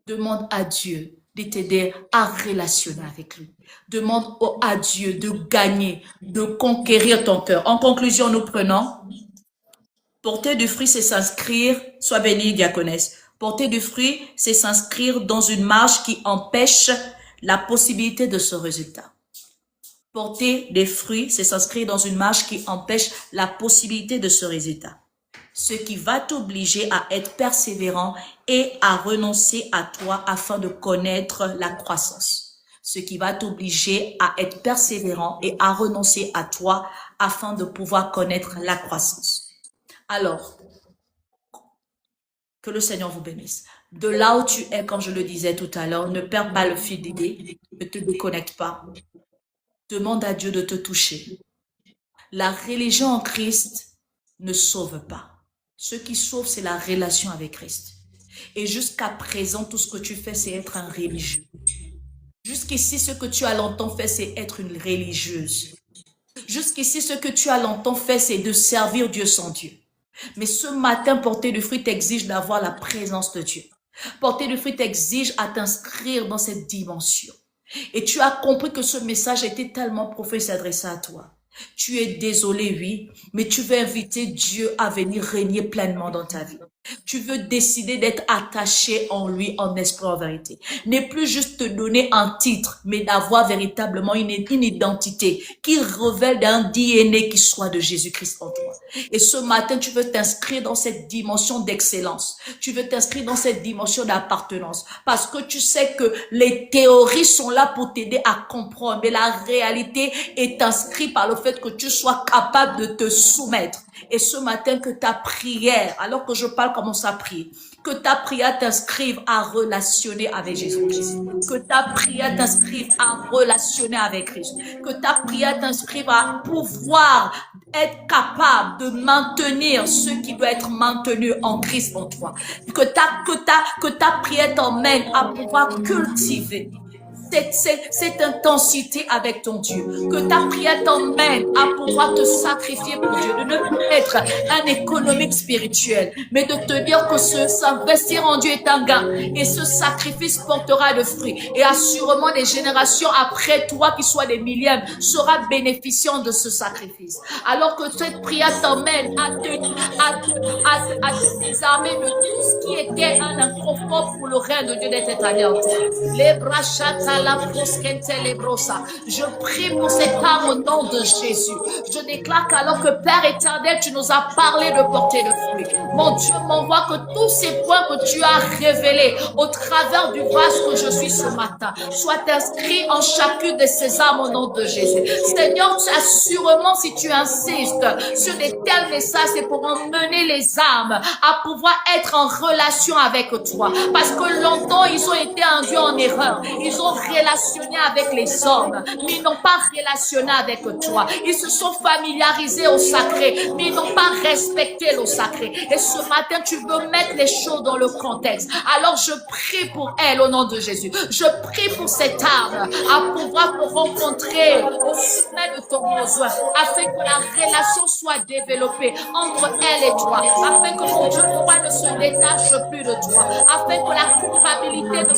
Speaker 1: Demande à Dieu de t'aider à relationner avec lui. Demande à Dieu de gagner, de conquérir ton cœur. En conclusion, nous prenons, porter du fruit, c'est s'inscrire, sois béni, diaconesse. Porter du fruit, c'est s'inscrire dans une marche qui empêche la possibilité de ce résultat. Porter des fruits, c'est s'inscrire dans une marche qui empêche la possibilité de ce résultat. Ce qui va t'obliger à être persévérant et à renoncer à toi afin de connaître la croissance. Ce qui va t'obliger à être persévérant et à renoncer à toi afin de pouvoir connaître la croissance. Alors, que le Seigneur vous bénisse. De là où tu es, comme je le disais tout à l'heure, ne perds pas le fil d'idée, ne te déconnecte pas. Demande à Dieu de te toucher. La religion en Christ ne sauve pas. Ce qui sauve, c'est la relation avec Christ. Et jusqu'à présent, tout ce que tu fais, c'est être un religieux. Jusqu'ici, ce que tu as longtemps fait, c'est être une religieuse. Jusqu'ici, ce que tu as longtemps fait, c'est de servir Dieu sans Dieu. Mais ce matin, porter du fruit t'exige d'avoir la présence de Dieu. Porter du fruit t'exige à t'inscrire dans cette dimension. Et tu as compris que ce message était tellement profond et s'adressait à toi. Tu es désolé, oui, mais tu veux inviter Dieu à venir régner pleinement dans ta vie. Tu veux décider d'être attaché en lui, en esprit, en vérité. N'est plus juste te donner un titre, mais d'avoir véritablement une identité qui révèle d'un DNA qui soit de Jésus-Christ en toi. Et ce matin, tu veux t'inscrire dans cette dimension d'excellence. Tu veux t'inscrire dans cette dimension d'appartenance. Parce que tu sais que les théories sont là pour t'aider à comprendre. Mais la réalité est inscrite par le fait que tu sois capable de te soumettre. Et ce matin, que ta prière, alors que je parle commence à prier, que ta prière t'inscrive à relationner avec Jésus-Christ. Que ta prière t'inscrive à relationner avec Christ. Que ta prière t'inscrive à pouvoir être capable de maintenir ce qui doit être maintenu en Christ en toi. Que ta prière t'emmène à pouvoir cultiver cette intensité avec ton Dieu, que ta prière t'emmène à pouvoir te sacrifier pour Dieu, de ne plus être un économique spirituel, mais de te dire que s'investir en Dieu est un gain, et ce sacrifice portera de fruits, et assurément des générations après toi, qui soient des millièmes, sera bénéficiant de ce sacrifice. Alors que cette prière t'emmène à te désarmer de tout ce qui était un inconfort pour le règne de Dieu d'être établi en toi. Les bras je prie pour cette âme au nom de Jésus. Je déclare qu'alors que Père éternel, tu nous as parlé de porter le fruit. Mon Dieu m'envoie que tous ces points que tu as révélés au travers du vase que je suis ce matin soient inscrits en chacune de ces âmes au nom de Jésus. Seigneur, assurément, si tu insistes sur des tels messages, c'est pour emmener les âmes à pouvoir être en relation avec toi. Parce que longtemps, ils ont été induits en erreur. Ils ont relationné avec les hommes, mais ils n'ont pas relationné avec toi. Ils se sont familiarisés au sacré, mais ils n'ont pas respecté le sacré. Et ce matin, tu veux mettre les choses dans le contexte. Alors je prie pour elle au nom de Jésus. Je prie pour cette âme à pouvoir te rencontrer au sommet de ton besoin, afin que la relation soit développée entre elle et toi, afin que ton Dieu ne se détache plus de toi, afin que la culpabilité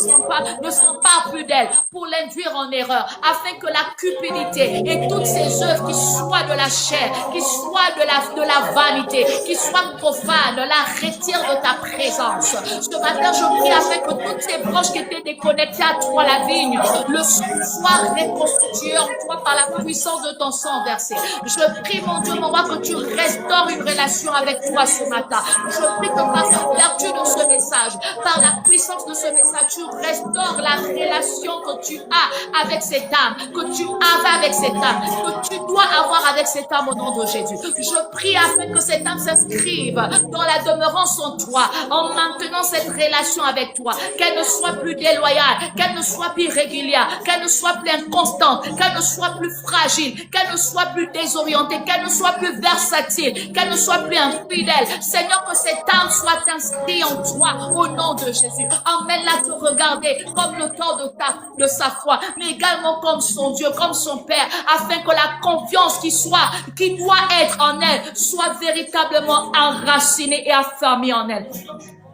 Speaker 1: ne soit pas plus d'elle. pour l'induire en erreur, afin que la cupidité et toutes ces œuvres qui soient de la chair, qui soient de la vanité, qui soient profanes, la retire de ta présence. Ce matin, je prie afin que toutes ces branches qui étaient déconnectées à toi, la vigne, le soient reconstituées en toi par la puissance de ton sang versé. Je prie, mon Dieu, mon roi, que tu restaures une relation avec toi ce matin. Je prie que par la vertu de ce message, par la puissance de ce message, tu restaures la relation que tu as avec cette âme, que tu avais avec cette âme, que tu dois avoir avec cette âme au nom de Jésus. Je prie afin que cette âme s'inscrive dans la demeurance en toi, en maintenant cette relation avec toi, qu'elle ne soit plus déloyale, qu'elle ne soit plus irrégulière, qu'elle ne soit plus inconstante, qu'elle ne soit plus fragile, qu'elle ne soit plus désorientée, qu'elle ne soit plus versatile, qu'elle ne soit plus infidèle. Seigneur, que cette âme soit inscrite en toi au nom de Jésus. Emmène-la te regarder comme l'auteur de sa foi, mais également comme son Dieu, comme son Père, afin que la confiance qui doit être en elle soit véritablement enracinée et affermie en elle.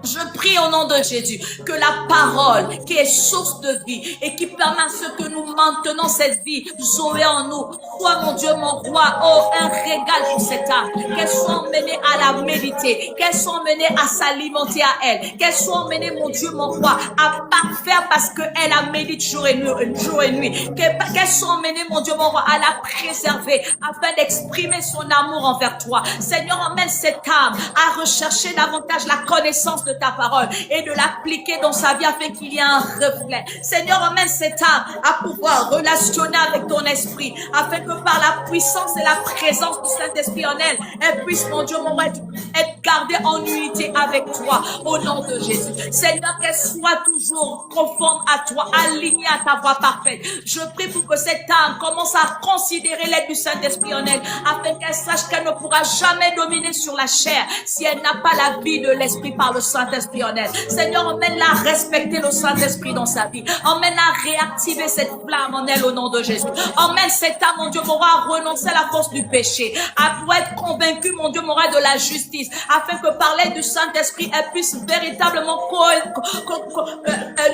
Speaker 1: Je prie au nom de Jésus que la parole qui est source de vie et qui permet à ce que nous maintenons cette vie Zoé en nous, soit mon Dieu, mon roi, oh, un régal pour cette âme, qu'elle soit emmenée à la méditer, qu'elle soit emmenée à s'alimenter à elle, qu'elle soit emmenée, mon Dieu, mon roi, à parfaire parce qu'elle a médité jour et nuit, qu'elle soit emmenée, mon Dieu, mon roi, à la préserver afin d'exprimer son amour envers toi. Seigneur, emmène cette âme à rechercher davantage la connaissance de ta parole et de l'appliquer dans sa vie afin qu'il y ait un reflet. Seigneur, emmène cette âme à pouvoir relationner avec ton esprit afin que par la puissance et la présence du Saint-Esprit en elle, elle puisse, mon Dieu, mon roi, être gardée en unité avec toi au nom de Jésus. Seigneur, qu'elle soit toujours conforme à toi, alignée à ta voix parfaite. Je prie pour que cette âme commence à considérer l'aide du Saint-Esprit en elle afin qu'elle sache qu'elle ne pourra jamais dominer sur la chair si elle n'a pas la vie de l'Esprit par le Saint-Esprit en elle. Seigneur, emmène-la à respecter le Saint-Esprit dans sa vie. Emmène-la à réactiver cette flamme en elle au nom de Jésus. Emmène cette âme, mon Dieu, mon roi, à renoncer à la force du péché, à pouvoir être convaincu, mon Dieu, mon roi, de la justice, afin que par l'aide du Saint-Esprit, elle puisse véritablement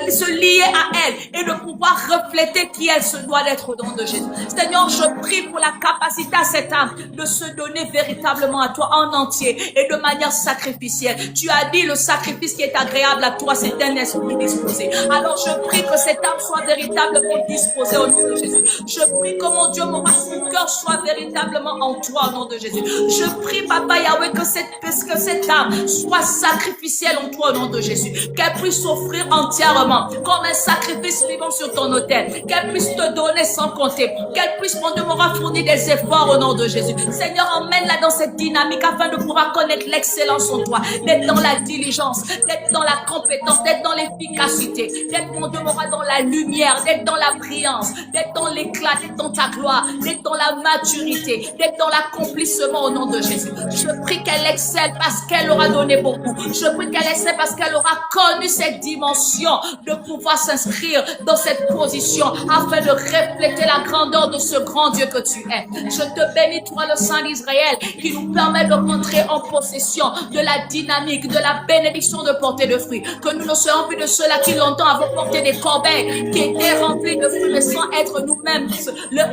Speaker 1: se lier à elle et de pouvoir refléter qui elle se doit d'être au nom de Jésus. Seigneur, je prie pour la capacité à cette âme de se donner véritablement à toi en entier et de manière sacrificielle. Tu as dit le sacrifice qui est agréable à toi, c'est un esprit disposé. Alors je prie que cette âme soit véritablement disposée au nom de Jésus. Je prie que mon Dieu, mon roi, son cœur soit véritablement en toi au nom de Jésus. Je prie, Papa Yahweh, que cette âme soit sacrificielle en toi au nom de Jésus. Qu'elle puisse s'offrir entièrement comme un sacrifice vivant sur ton autel. Qu'elle puisse te donner sans compter. Qu'elle puisse, mon Dieu, mon roi, fournir des efforts au nom de Jésus. Seigneur, emmène-la dans cette dynamique afin de pouvoir connaître l'excellence en toi, d'être dans la diligence, d'être dans la compétence, d'être dans l'efficacité, d'être, mon Dieu, mon roi, dans la lumière, d'être dans la brillance, d'être dans l'éclat, d'être dans ta gloire, d'être dans la maturité, d'être dans l'accomplissement au nom de Jésus. Je prie qu'elle excelle parce qu'elle aura donné beaucoup. Je prie qu'elle excelle parce qu'elle aura connu cette dimension de pouvoir s'inscrire dans cette position afin de refléter la grandeur de ce grand Dieu que tu es. Je te bénis, toi, le Saint d'Israël, qui nous permet de rentrer en possession de la dynamique, de la bénédiction de porter de fruits. Que nous ne soyons plus de ceux-là qui longtemps avaient porté des corbeilles qui étaient remplies de fruits, mais sans être nous-mêmes.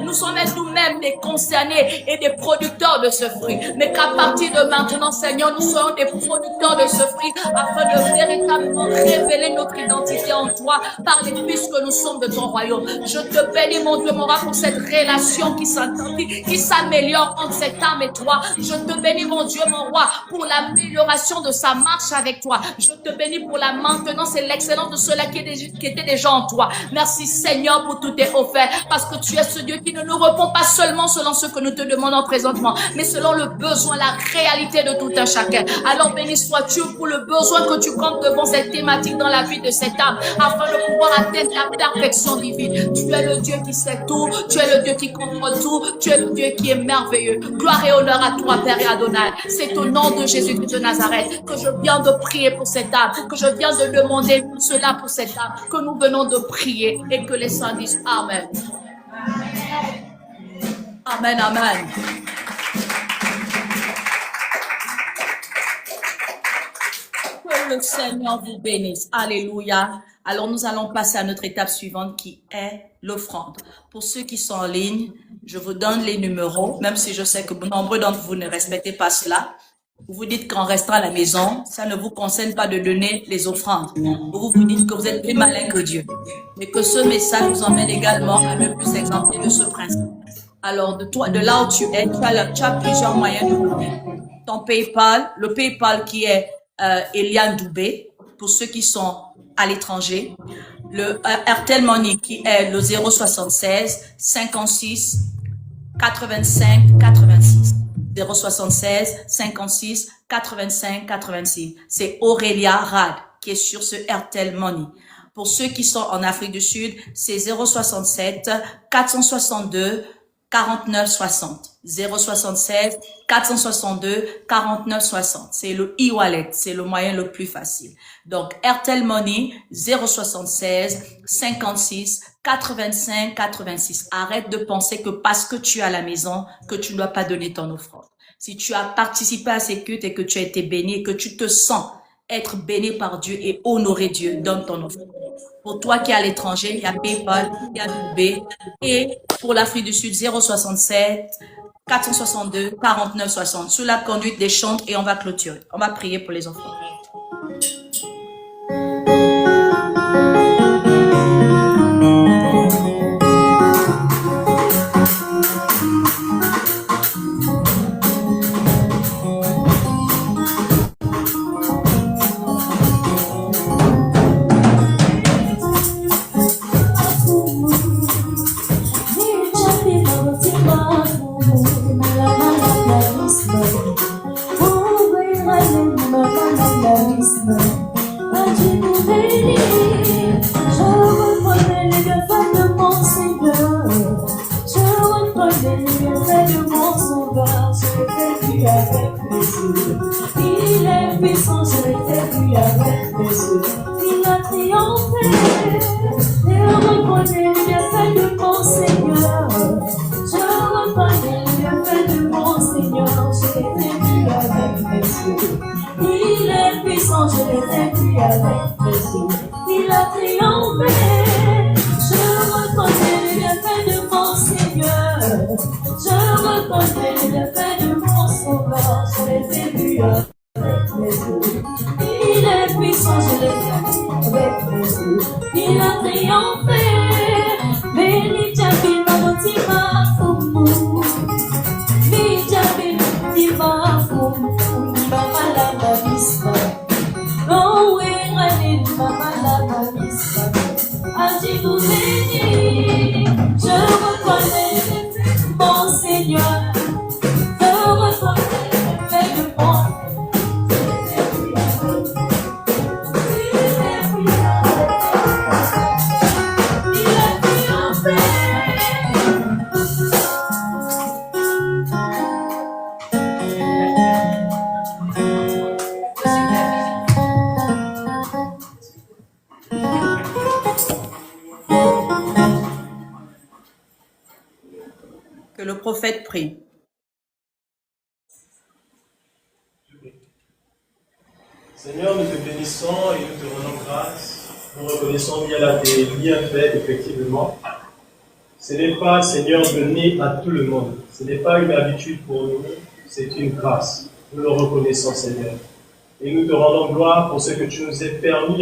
Speaker 1: Nous sommes nous-mêmes des concernés et des producteurs de ce fruit. Mais qu'à partir de maintenant, Seigneur, nous soyons des producteurs de ce fruit afin de véritablement révéler notre identité en toi par les fils que nous sommes de ton royaume. Je te bénis, mon Dieu, mon roi, pour cette relation qui s'améliore entre cette âme et toi. Je te bénis, mon Dieu, mon roi, pour l'amélioration de sa marche avec toi. Je te bénis pour la maintenance et l'excellence de ceux-là qui étaient déjà en toi. Merci, Seigneur, pour tout tes offert, parce que tu es ce Dieu qui ne nous répond pas seulement selon ce que nous te demandons présentement, mais selon le besoin, la réalité de tout un chacun. Alors béni sois-tu pour le besoin que tu comptes devant cette thématique dans la vie de cette âme, afin de pouvoir atteindre la perfection divine. Tu es le Dieu qui sait tout, tu es le Dieu qui contrôle tout, tu es le Dieu qui est merveilleux. Gloire et honneur à toi, Père et Adonai. C'est au nom de Jésus-Christ de Nazareth que je viens de prier pour cette âme, que je viens de demander cela pour cette âme, que nous venons de prier et que les saints disent Amen. Amen, amen. Que le Seigneur vous bénisse. Alléluia. Alors, nous allons passer à notre étape suivante qui est l'offrande. Pour ceux qui sont en ligne, je vous donne les numéros, même si je sais que nombreux d'entre vous ne respectez pas cela. Vous vous dites qu'en restant à la maison, ça ne vous concerne pas de donner les offrandes. Vous vous dites que vous êtes plus malin que Dieu. Mais que ce message vous emmène également à ne plus s'exempter de ce principe. Alors, de là où tu es, tu as plusieurs moyens de donner. Ton PayPal, le PayPal qui est Eliane Doubé, pour ceux qui sont à l'étranger. Le Airtel Money qui est le 076 56 85 86. 076 56 85 86. C'est Aurélia Rad qui est sur ce Airtel Money. Pour ceux qui sont en Afrique du Sud, c'est 067 462 49 60. 076 462 49 60. C'est le e-wallet, c'est le moyen le plus facile. Donc, Airtel Money 076 56 85 86. Arrête de penser que parce que tu es à la maison, que tu ne dois pas donner ton offrande. Si tu as participé à ces cultes et que tu as été béni et que tu te sens être béni par Dieu et honorer Dieu, donne ton offrande. Pour toi qui es à l'étranger, il y a PayPal, il y a Doubé. Et pour l'Afrique du Sud, 067 462 49 60. Sous la conduite des chantes et on va clôturer. On va prier pour les enfants.
Speaker 2: Il est puissant, je l'ai vu avec mes yeux. Il a triomphé. Et on reconnaît le bienfait de mon Seigneur. Je reconnais le bienfait de mon Seigneur. Je l'ai vu avec mes yeux. Il est puissant, je l'ai vu avec mes yeux. Il a triomphé. Je reconnais le bienfait de mon Seigneur. Je reconnais le bienfait de mon Sauveur. Je l'ai vu avec mes yeux. Il est puissant, je l'ai vu avec mes yeux. Il a triomphé. Béni Jabil Manotima Fumu. Béni Jabil Manotima Fumu. Mama la Mabista. Oh, oui, Rani, Mama la Mabista. Aji vous béni. Je reconnais mon Seigneur. Je reconnais le fait de mon
Speaker 1: Que le prophète prie.
Speaker 3: Seigneur, nous te bénissons et nous te rendons grâce. Nous reconnaissons bien là tes bienfaits, effectivement. Ce n'est pas, Seigneur, donné à tout le monde. Ce n'est pas une habitude pour nous, c'est une grâce. Nous le reconnaissons, Seigneur. Et nous te rendons gloire pour ce que tu nous as permis